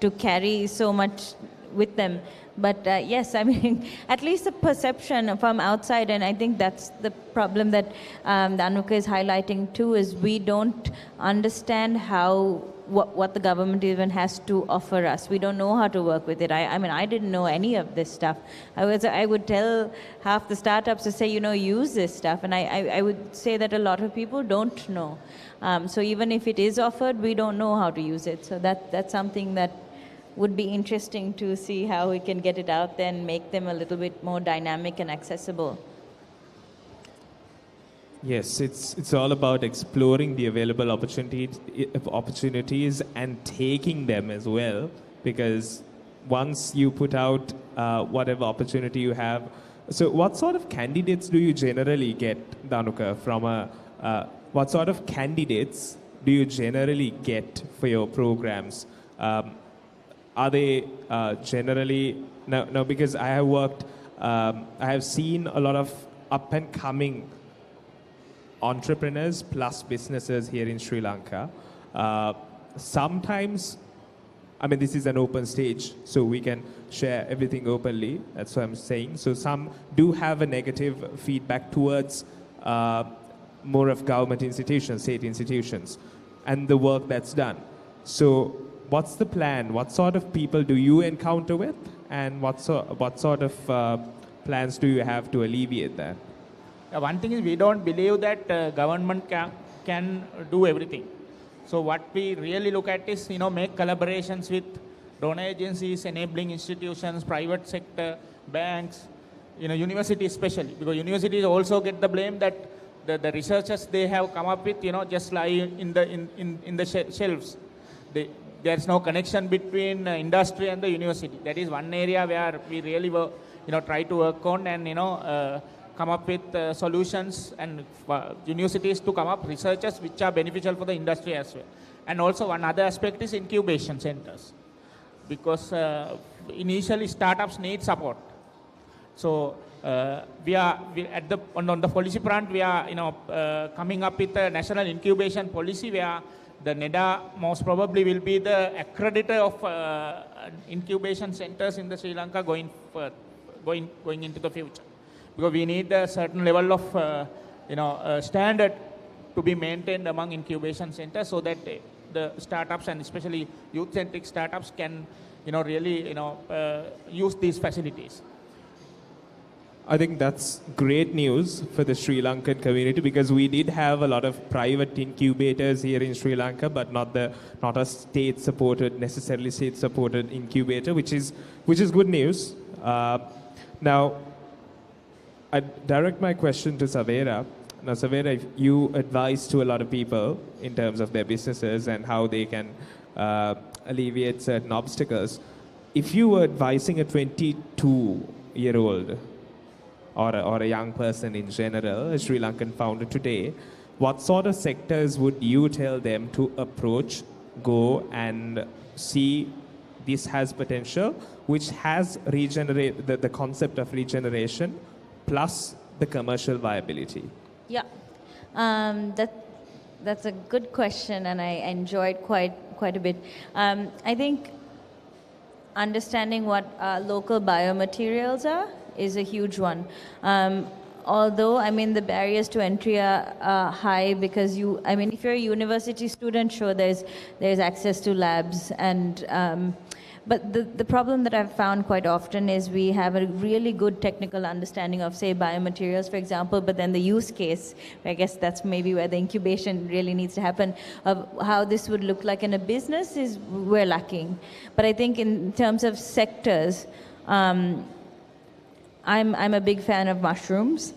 to carry so much with them. But yes, I mean, at least the perception from outside, and I think that's the problem that Danuka is highlighting too, is we don't understand what the government even has to offer us. We don't know how to work with it. I mean, I didn't know any of this stuff. I would tell half the startups to say, use this stuff, and I would say that a lot of people don't know. So even if it is offered, we don't know how to use it. So that's something that would be interesting to see how we can get it out there and make them a little bit more dynamic and accessible.
Yes, it's all about exploring the available opportunities and taking them as well, because once you put out whatever opportunity you have. So what sort of candidates do you generally get, Danuka, what sort of candidates do you generally get for your programs? Are they generally, no, because I have worked, I have seen a lot of up and coming entrepreneurs plus businesses here in Sri Lanka. Sometimes, I mean, this is an open stage, so we can share everything openly. That's what I'm saying. So some do have a negative feedback towards more of government institutions, state institutions, and the work that's done. So what's the plan? What sort of people do you encounter with? And what sort of plans do you have to alleviate that?
One thing is, we don't believe that government can do everything. So what we really look at is, make collaborations with donor agencies, enabling institutions, private sector, banks, universities especially, because universities also get the blame that the researchers they have come up with, just lie in the shelves. There's no connection between industry and the university. That is one area where we really try to work on and come up with solutions, and universities to come up researchers which are beneficial for the industry as well. And also one other aspect is incubation centers, because initially startups need support. So we are on the policy front, we are coming up with a national incubation policy where the NEDA most probably will be the accreditor of incubation centers in the Sri Lanka going into the future. Because we need a certain level of standard to be maintained among incubation centers, so that the startups, and especially youth-centric startups, can really use these facilities.
I think that's great news for the Sri Lankan community, because we did have a lot of private incubators here in Sri Lanka, but not a necessarily state-supported incubator, which is good news. Now, I direct my question to Savera. Now, Savera, you advise to a lot of people in terms of their businesses and how they can alleviate certain obstacles. If you were advising a 22-year-old or a young person in general, a Sri Lankan founder today, what sort of sectors would you tell them to approach, go and see this has potential, which has the concept of regeneration plus the commercial viability?
Yeah, that's a good question, and I enjoyed quite a bit. I think understanding what local biomaterials are is a huge one. Although, I mean, the barriers to entry are high because if you're a university student, sure, there's access to labs and but the problem that I've found quite often is we have a really good technical understanding of, say, biomaterials, for example, but then the use case, I guess that's maybe where the incubation really needs to happen, of how this would look like in a business is we're lacking. But I think in terms of sectors, I'm a big fan of mushrooms.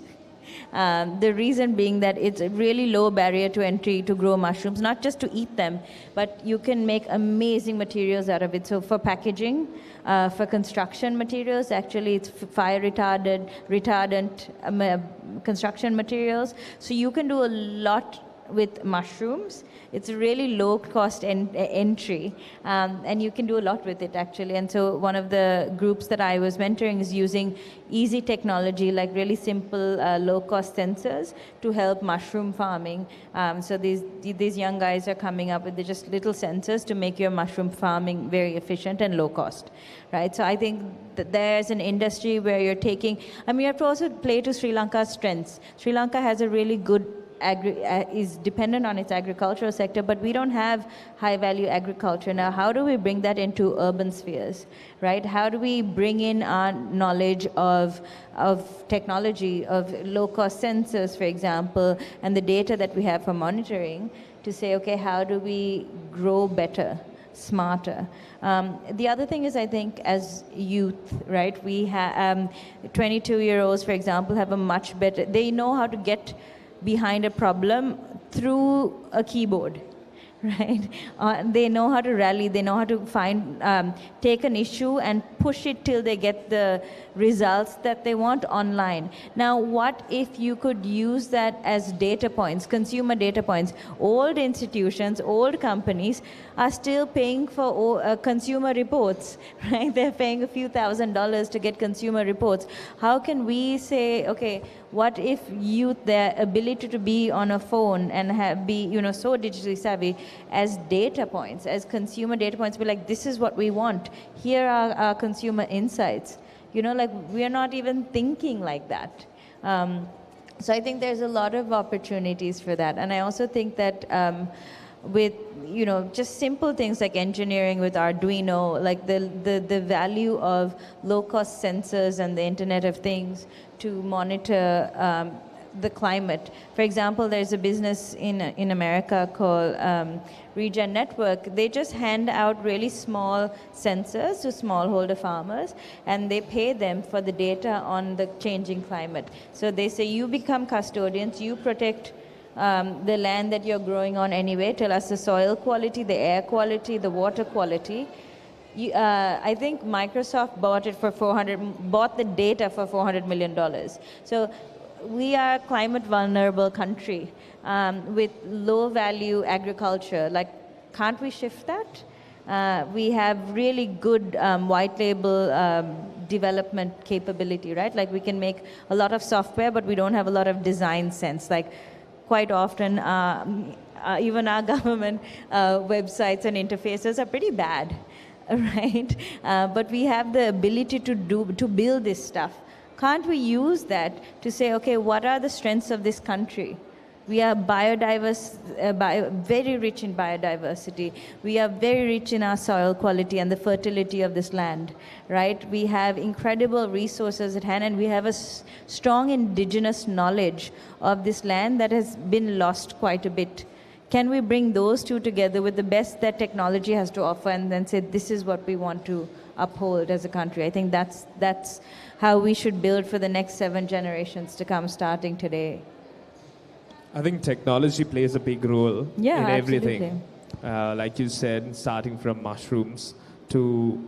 The reason being that it's a really low barrier to entry to grow mushrooms, not just to eat them, but you can make amazing materials out of it. So for packaging, for construction materials, actually it's fire retardant construction materials. So you can do a lot with mushrooms. It's a really low cost entry, and you can do a lot with it actually. And so one of the groups that I was mentoring is using easy technology, like really simple low cost sensors to help mushroom farming. So these young guys are coming up with just little sensors to make your mushroom farming very efficient and low cost, right? So I think that there's an industry where you're taking, you have to also play to Sri Lanka's strengths. Sri Lanka has a really good is dependent on its agricultural sector, but we don't have high-value agriculture. Now, how do we bring that into urban spheres, right? How do we bring in our knowledge of technology, of low-cost sensors, for example, and the data that we have for monitoring to say, okay, how do we grow better, smarter? The other thing is, I think, as youth, right, we have 22-year-olds, for example, have a much better, they know how to get behind a problem through a keyboard, right? They know how to rally, they know how to take an issue and push it till they get the results that they want online. Now, what if you could use that as data points, consumer data points? Old institutions, old companies are still paying for consumer reports, right? They're paying a few $1,000s to get consumer reports. How can we say, okay, what if youth, their ability to be on a phone and be so digitally savvy, as data points, as consumer data points, be like, this is what we want. Here are our consumer insights. We are not even thinking like that. So I think there's a lot of opportunities for that. And I also think that with just simple things like engineering with Arduino, like the value of low-cost sensors and the Internet of Things to monitor the climate. For example, there's a business in America called Regen Network. They just hand out really small sensors to smallholder farmers, and they pay them for the data on the changing climate. So they say, you become custodians, you protect the land that you're growing on anyway, tell us the soil quality, the air quality, the water quality. I think Microsoft bought the data for $400 million. So we are a climate vulnerable country with low value agriculture. Like, can't we shift that? We have really good white label development capability, right? Like, we can make a lot of software, but we don't have a lot of design sense. Like, quite often, even our government websites and interfaces are pretty bad, right? But we have the ability to build this stuff. Can't we use that to say, okay, what are the strengths of this country? We are biodiverse, very rich in biodiversity. We are very rich in our soil quality and the fertility of this land, right? We have incredible resources at hand, and we have a strong indigenous knowledge of this land that has been lost quite a bit. Can we bring those two together with the best that technology has to offer and then say, this is what we want to uphold as a country? I think that's how we should build for the next 7 generations to come, starting today.
I think technology plays a big role in everything. Like you said, starting from mushrooms to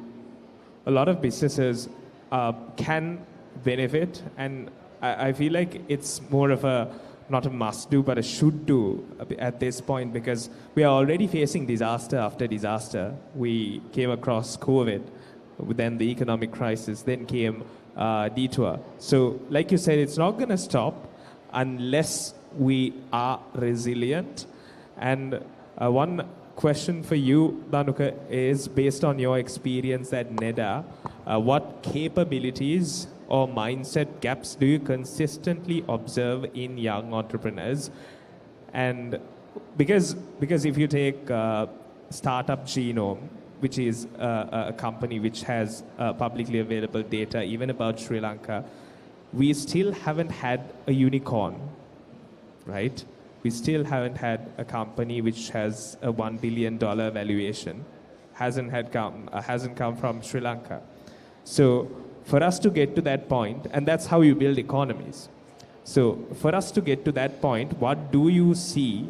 a lot of businesses can benefit, and I feel like it's more of a not a must do, but a should do at this point, because we are already facing disaster after disaster. We came across COVID, then the economic crisis, then came detour. So, like you said, it's not going to stop unless we are resilient. And one question for you, Danuka, is based on your experience at NEDA, what capabilities or mindset gaps do you consistently observe in young entrepreneurs? And because if you take Startup Genome, which is a company which has publicly available data even about Sri Lanka, we still haven't had a unicorn, right? We still haven't had a company which has a $1 billion valuation, hasn't come from Sri Lanka. So for us to get to that point, and that's how you build economies. So for us to get to that point, what do you see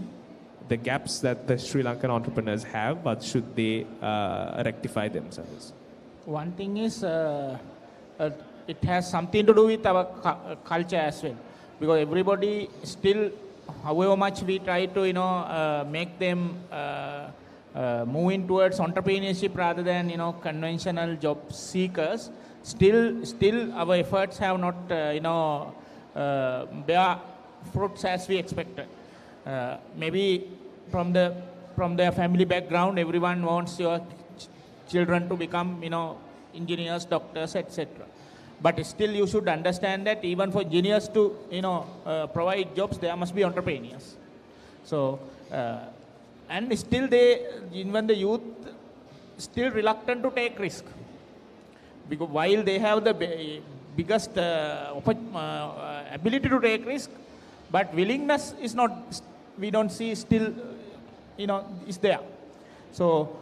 the gaps that the Sri Lankan entrepreneurs have, but should they rectify themselves?
One thing is it has something to do with our culture as well, because everybody still, however much we try to make them moving towards entrepreneurship rather than conventional job seekers, still our efforts have not bear fruits as we expected. Maybe from their family background, everyone wants your children to become engineers, doctors, etc. But still, you should understand that even for engineers to provide jobs, there must be entrepreneurs. So and still even the youth still reluctant to take risk, because while they have the biggest ability to take risk, but willingness is not. We don't see still is there. So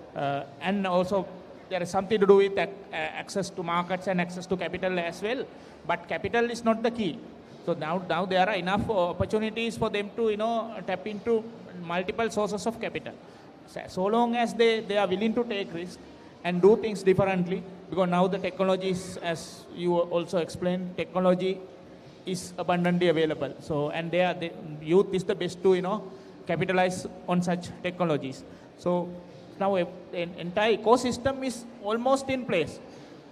and also there is something to do with access to markets and access to capital as well. But capital is not the key. So now there are enough opportunities for them to tap into multiple sources of capital. So long as they are willing to take risk and do things differently, because now the technology is, as you also explained, technology is abundantly available. So and the youth is the best to capitalize on such technologies. So now the entire ecosystem is almost in place.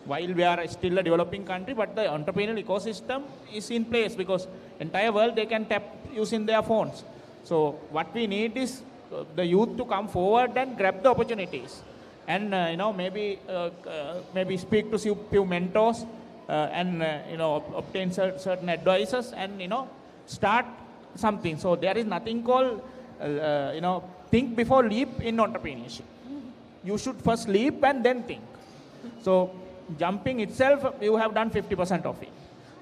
While we are still a developing country, but the entrepreneurial ecosystem is in place, because entire world they can tap using their phones. So what we need is the youth to come forward and grab the opportunities, and maybe speak to few mentors and obtain certain advices and start something. So there is nothing called think before leap in entrepreneurship. You should first leap and then think. So jumping itself, you have done 50% of it.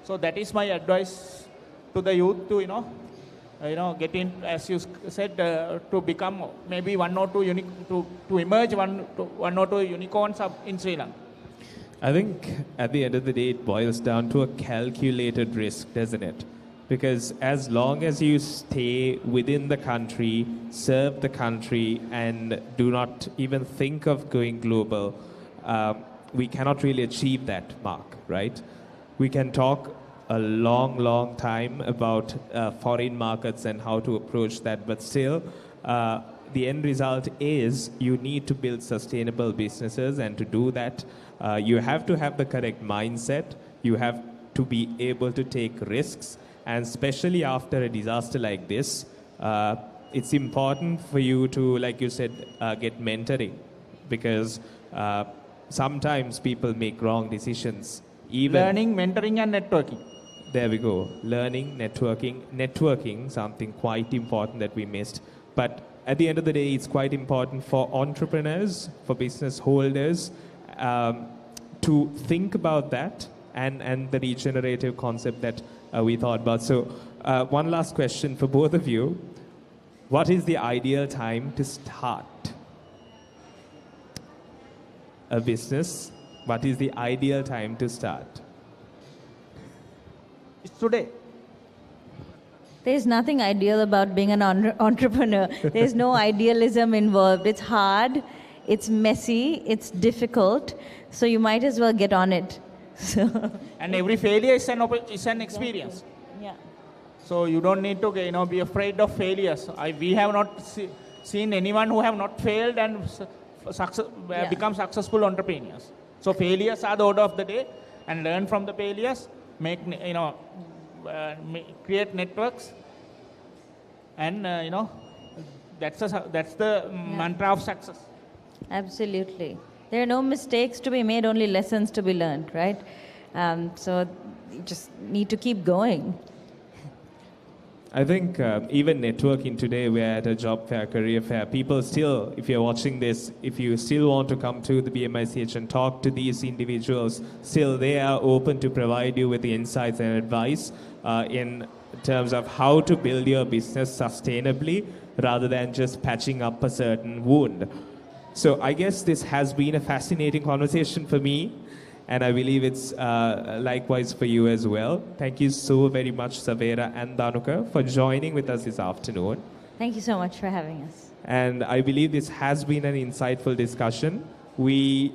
So that is my advice to the youth to get in, as you said, to become maybe one or two to emerge one or two unicorns in Sri Lanka.
I think at the end of the day, it boils down to a calculated risk, doesn't it? Because as long as you stay within the country, serve the country, and do not even think of going global, we cannot really achieve that mark, right? We can talk a long time about foreign markets and how to approach that, but still, the end result is you need to build sustainable businesses, and to do that, you have to have the correct mindset. You have to be able to take risks. And especially after a disaster like this, it's important for you to, like you said, get mentoring, because sometimes people make wrong decisions.
Learning, mentoring, and networking.
There we go. Learning, networking, something quite important that we missed. But at the end of the day, it's quite important for entrepreneurs, for business holders, to think about that and the regenerative concept that we thought about. So one last question for both of you. What is the ideal time to start a business? What is the ideal time to start?
It's today.
There's nothing ideal about being an entrepreneur. There's no idealism involved. It's hard, it's messy, it's difficult, so you might as well get on it.
And every failure is an experience.
Yeah.
So you don't need to be afraid of failures. We have not seen anyone who have not failed and become successful entrepreneurs. So failures are the order of the day, and learn from the failures, make create networks, and that's the mantra of success.
Absolutely. There are no mistakes to be made, only lessons to be learned, right? So you just need to keep going.
I think even networking today, we're at a job fair, career fair. People still, if you're watching this, if you still want to come to the BMICH and talk to these individuals, still they are open to provide you with the insights and advice in terms of how to build your business sustainably rather than just patching up a certain wound. So I guess this has been a fascinating conversation for me, and I believe it's likewise for you as well. Thank you so very much, Savera and Dhanuka, for joining with us this afternoon.
Thank you so much for having us.
And I believe this has been an insightful discussion. We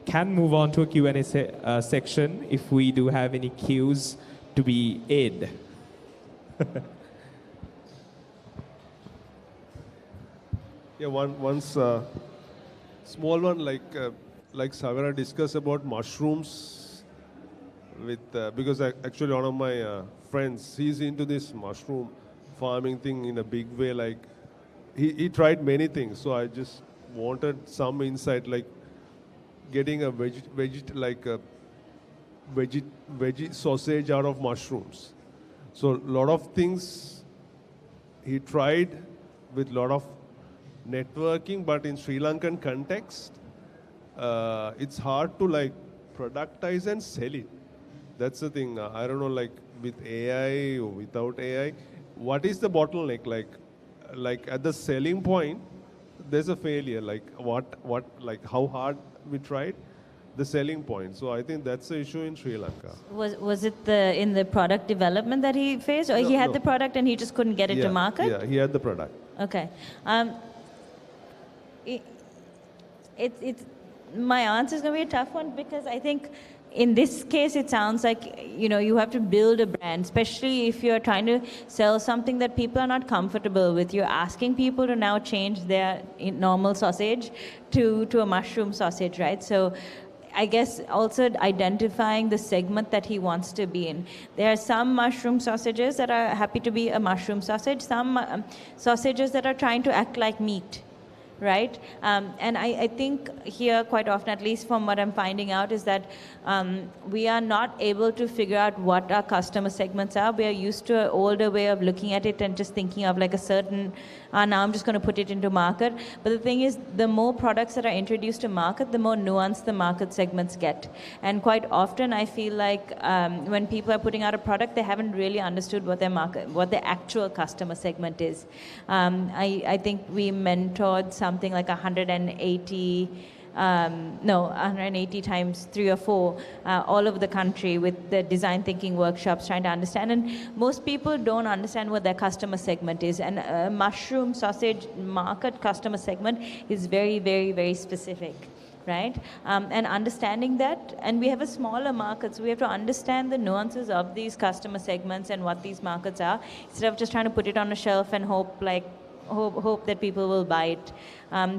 can move on to a Q&A section if we do have any cues to be aired.
Yeah, once small one, like Savera discussed about mushrooms with, because actually one of my friends, he's into this mushroom farming thing in a big way. Like he tried many things, so I just wanted some insight, like getting a veggie sausage out of mushrooms. So a lot of things he tried with a lot of networking, but in Sri Lankan context, it's hard to like productize and sell it. That's the thing. I don't know, like with AI or without AI, what is the bottleneck? Like at the selling point, there's a failure. Like like how hard we tried, the selling point. So I think that's the issue in Sri Lanka.
Was it in the product development that he faced, or he had the product and he just couldn't get it to market?
Yeah, he had the product.
Okay. My answer is going to be a tough one, because I think in this case it sounds like you have to build a brand, especially if you're trying to sell something that people are not comfortable with. You're asking people to now change their normal sausage to a mushroom sausage, right? So I guess also identifying the segment that he wants to be in. There are some mushroom sausages that are happy to be a mushroom sausage, some sausages that are trying to act like meat, right? And I think here quite often, at least from what I'm finding out, is that we are not able to figure out what our customer segments are. We are used to an older way of looking at it and just thinking of like a certain, now I'm just going to put it into market. But the thing is, the more products that are introduced to market, the more nuanced the market segments get. And quite often I feel like when people are putting out a product, they haven't really understood what their actual customer segment is. I think we mentored something like 180 times 3 or 4 all over the country with the design thinking workshops, trying to understand. And most people don't understand what their customer segment is. And a mushroom sausage market customer segment is very, very, very specific, right? And understanding that, and we have a smaller market, so we have to understand the nuances of these customer segments and what these markets are, instead of just trying to put it on a shelf and hope that people will buy it.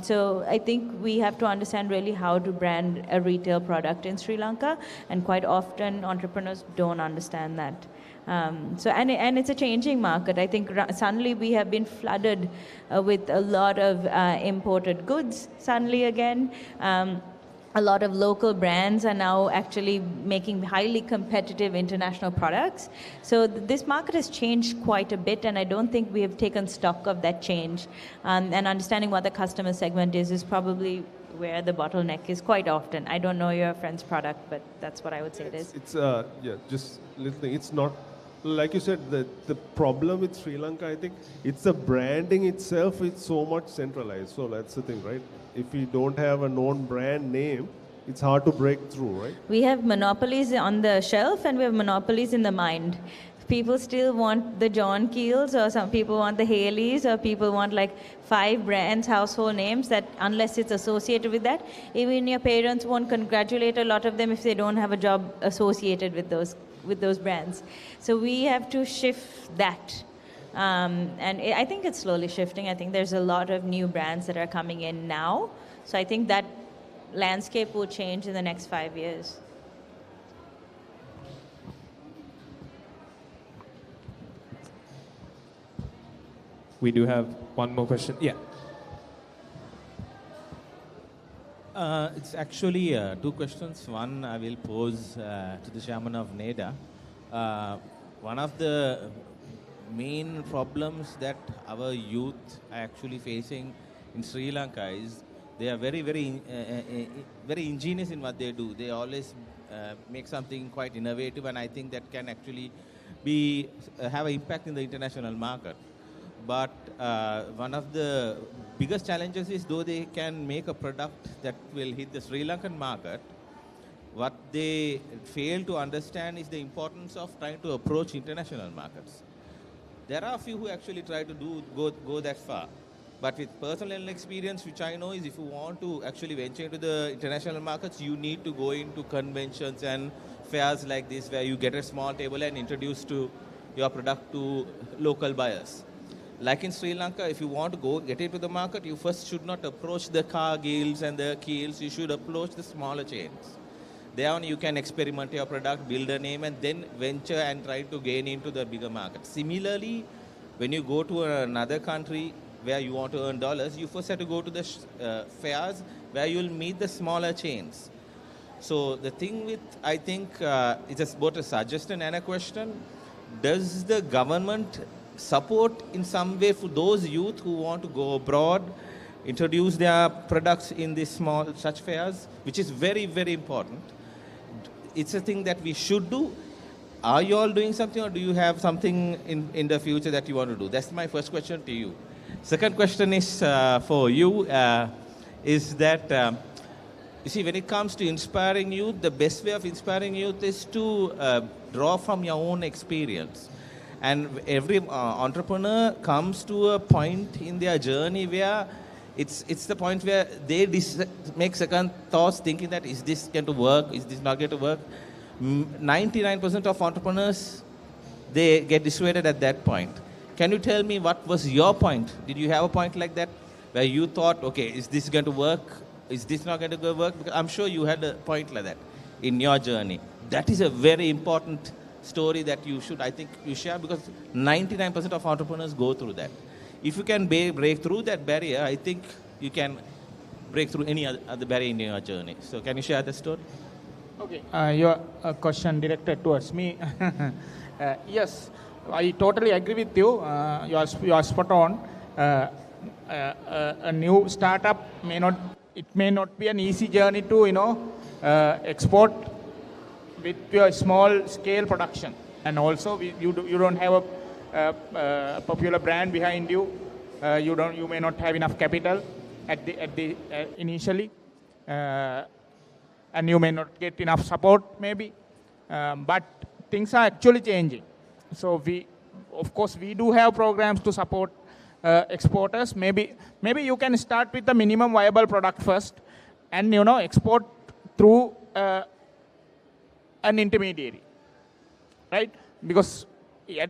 So I think we have to understand really how to brand a retail product in Sri Lanka, and quite often entrepreneurs don't understand that. And it's a changing market. I think suddenly we have been flooded with a lot of imported goods suddenly again. A lot of local brands are now actually making highly competitive international products. So this market has changed quite a bit, and I don't think we have taken stock of that change. And understanding what the customer segment is probably where the bottleneck is quite often. I don't know your friend's product, but that's what I would say it is.
It's just little thing. It's not, like you said, the problem with Sri Lanka, I think, it's the branding itself. It's so much centralized. So that's the thing, right? If we don't have a known brand name, it's hard to break through, right?
We have monopolies on the shelf and we have monopolies in the mind. People still want the John Keels, or some people want the Haleys, or people want like 5 brands, household names, that unless it's associated with that, even your parents won't congratulate a lot of them if they don't have a job associated with those with those brands. So we have to shift that. And I think it's slowly shifting. I think there's a lot of new brands that are coming in now. So I think that landscape will change in the next 5 years.
We do have one more question. Yeah.
It's actually two questions. One I will pose to the chairman of NEDA. One of the main problems that our youth are actually facing in Sri Lanka is they are very ingenious in what they do. They always make something quite innovative, and I think that can actually be have an impact in the international market. But one of the biggest challenges is though they can make a product that will hit the Sri Lankan market, what they fail to understand is the importance of trying to approach international markets. There are a few who actually try to go that far. But with personal experience, which I know is if you want to actually venture into the international markets, you need to go into conventions and fairs like this where you get a small table and introduce your product to local buyers. Like in Sri Lanka, if you want to get into the market, you first should not approach the Cargills and the Keels. You should approach the smaller chains. There on you can experiment your product, build a name, and then venture and try to gain into the bigger market. Similarly, when you go to another country where you want to earn dollars, you first have to go to the fairs where you'll meet the smaller chains. So the thing with, I think, it's both a suggestion and a question. Does the government support in some way for those youth who want to go abroad, introduce their products in these such fairs, which is very important? It's a thing that we should do. Are you all doing something, or do you have something in the future that you want to do? That's my first question to you. Second question is for you, is that, you see, when it comes to inspiring youth, the best way of inspiring youth is to draw from your own experience. And every entrepreneur comes to a point in their journey where it's the point where they make second thoughts thinking that, is this going to work? Is this not going to work? 99% of entrepreneurs, they get dissuaded at that point. Can you tell me what was your point? Did you have a point like that where you thought, okay, is this going to work? Is this not going to work? Because I'm sure you had a point like that in your journey. That is a very important story that you should, I think, you share, because 99% of entrepreneurs go through that. If you can break through that barrier, I think you can break through any other barrier in your journey. So can you share the story?
Okay, your question directed towards me. Yes, I totally agree with you. You are spot on. A new startup may not be an easy journey to export with your small scale production, and also you don't have a popular brand behind you. You may not have enough capital at the initially, and you may not get enough support maybe. But things are actually changing. So of course we do have programs to support exporters. Maybe you can start with the minimum viable product first, and export through an intermediary, right? Because at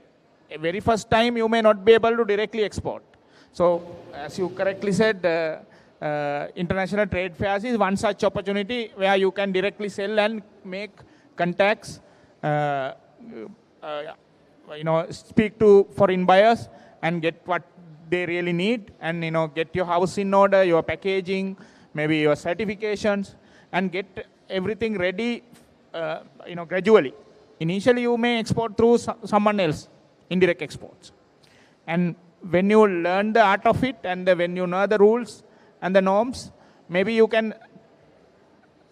the very first time you may not be able to directly export. So as you correctly said, international trade fairs is one such opportunity where you can directly sell and make contacts, speak to foreign buyers and get what they really need, and get your house in order, your packaging, maybe your certifications, and get everything ready gradually. Initially you may export through someone else, indirect exports. And when you learn the art of it, and when you know the rules and the norms, maybe you can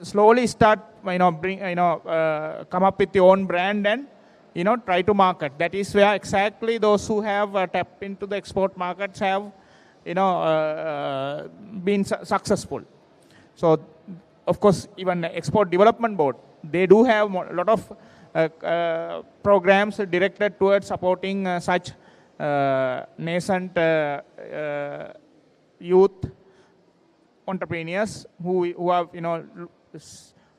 slowly start, come up with your own brand and, try to market. That is where exactly those who have tapped into the export markets have, been successful. So, of course, even Export Development Board, they do have a lot of programs directed towards supporting such nascent youth entrepreneurs who are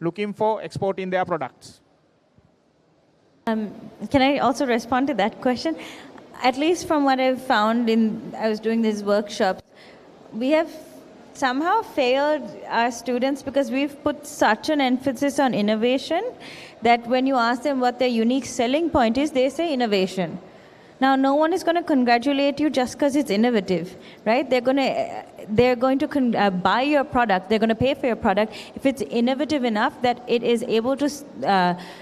looking for exporting their products.
Can I also respond to that question? At least from what I've found I was doing these workshops, we have somehow failed our students because we've put such an emphasis on innovation that when you ask them what their unique selling point is, they say innovation. Now, no one is going to congratulate you just because it's innovative, right? They're going to buy your product. They're going to pay for your product if it's innovative enough that it is able to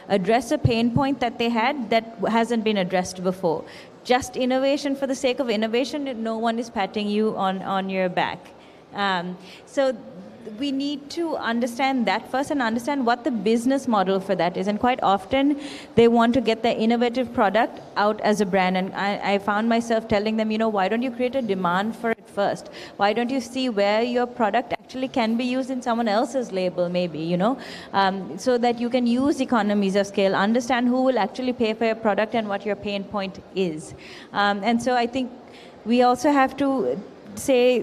address a pain point that they had that hasn't been addressed before. Just innovation for the sake of innovation, no one is patting you on your back. So we need to understand that first and understand what the business model for that is. And quite often, they want to get their innovative product out as a brand. And I found myself telling them, why don't you create a demand for it first? Why don't you see where your product actually can be used in someone else's label, maybe, so that you can use economies of scale, understand who will actually pay for your product and what your pain point is. And so I think we also have to say,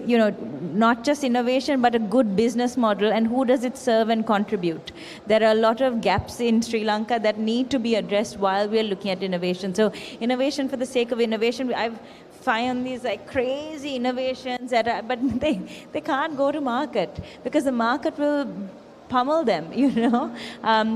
not just innovation, but a good business model, and who does it serve and contribute. There are a lot of gaps in Sri Lanka that need to be addressed while we're looking at innovation. So innovation for the sake of innovation, I've found these crazy innovations but they can't go to market because the market will pummel them,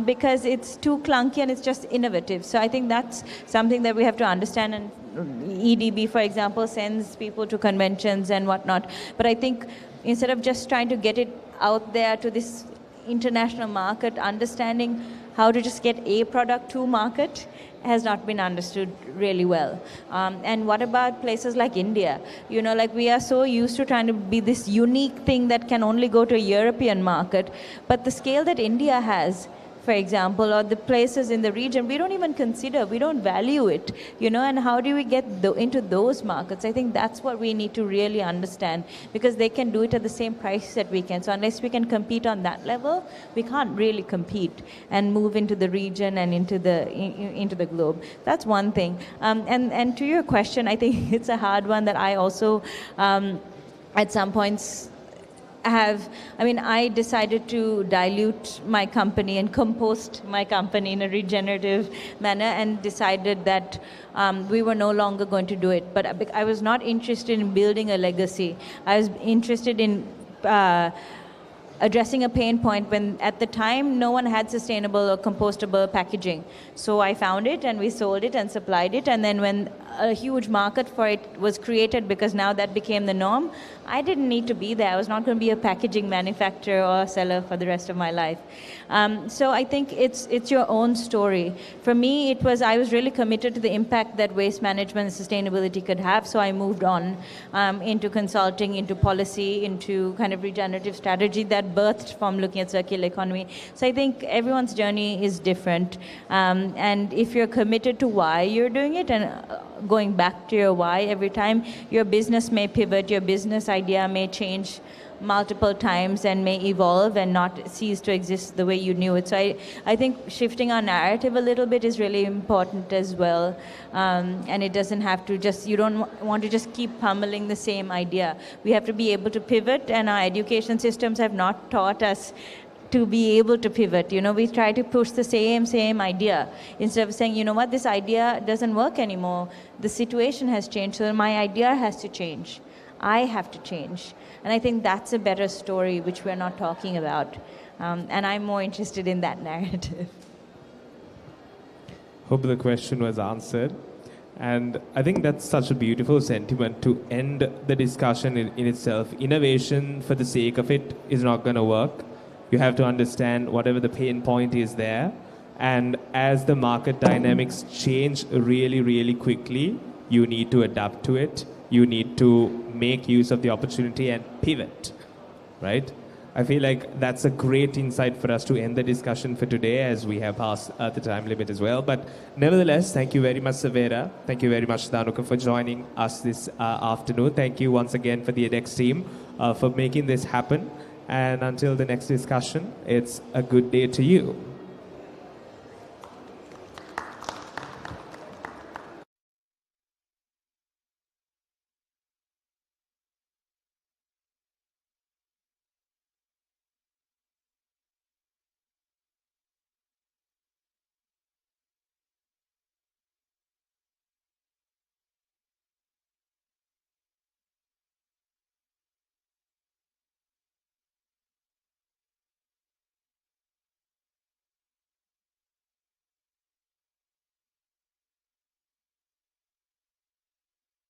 because it's too clunky and it's just innovative. So I think that's something that we have to understand. And EDB, for example, sends people to conventions and whatnot. But I think instead of just trying to get it out there to this international market, understanding how to just get a product to market has not been understood really well. And what about places like India? We are so used to trying to be this unique thing that can only go to a European market, but the scale that India has, for example, or the places in the region, we don't even consider, we don't value it, and how do we get into those markets? I think that's what we need to really understand, because they can do it at the same price that we can. So unless we can compete on that level, we can't really compete and move into the region and into the globe. That's one thing. And to your question, I think it's a hard one that I also, at some points, I decided to dilute my company and compost my company in a regenerative manner, and decided that we were no longer going to do it. But I was not interested in building a legacy. I was interested in addressing a pain point when at the time no one had sustainable or compostable packaging. So I found it and we sold it and supplied it, and then when a huge market for it was created, because now that became the norm, I didn't need to be there. I was not going to be a packaging manufacturer or seller for the rest of my life. So I think it's your own story. For me, I was really committed to the impact that waste management and sustainability could have, so I moved on into consulting, into policy, into kind of regenerative strategy that birthed from looking at circular economy. So I think everyone's journey is different. And if you're committed to why you're doing it, and going back to your why every time, your business may pivot, your business idea may change multiple times and may evolve and not cease to exist the way you knew it. So I think shifting our narrative a little bit is really important as well. And it doesn't have to you don't want to just keep pummeling the same idea. We have to be able to pivot, and our education systems have not taught us to be able to pivot. We try to push the same idea instead of saying, this idea doesn't work anymore. The situation has changed, so my idea has to change. I have to change. And I think that's a better story, which we're not talking about. And I'm more interested in that narrative.
Hope the question was answered. And I think that's such a beautiful sentiment to end the discussion in itself. Innovation for the sake of it is not going to work. You have to understand whatever the pain point is there. And as the market dynamics change really, really quickly, you need to adapt to it. You need to make use of the opportunity and pivot, right? I feel like that's a great insight for us to end the discussion for today, as we have passed the time limit as well. But nevertheless, thank you very much, Savera. Thank you very much, Dhanuka, for joining us this afternoon. Thank you once again for the edX team for making this happen. And until the next discussion, it's a good day to you.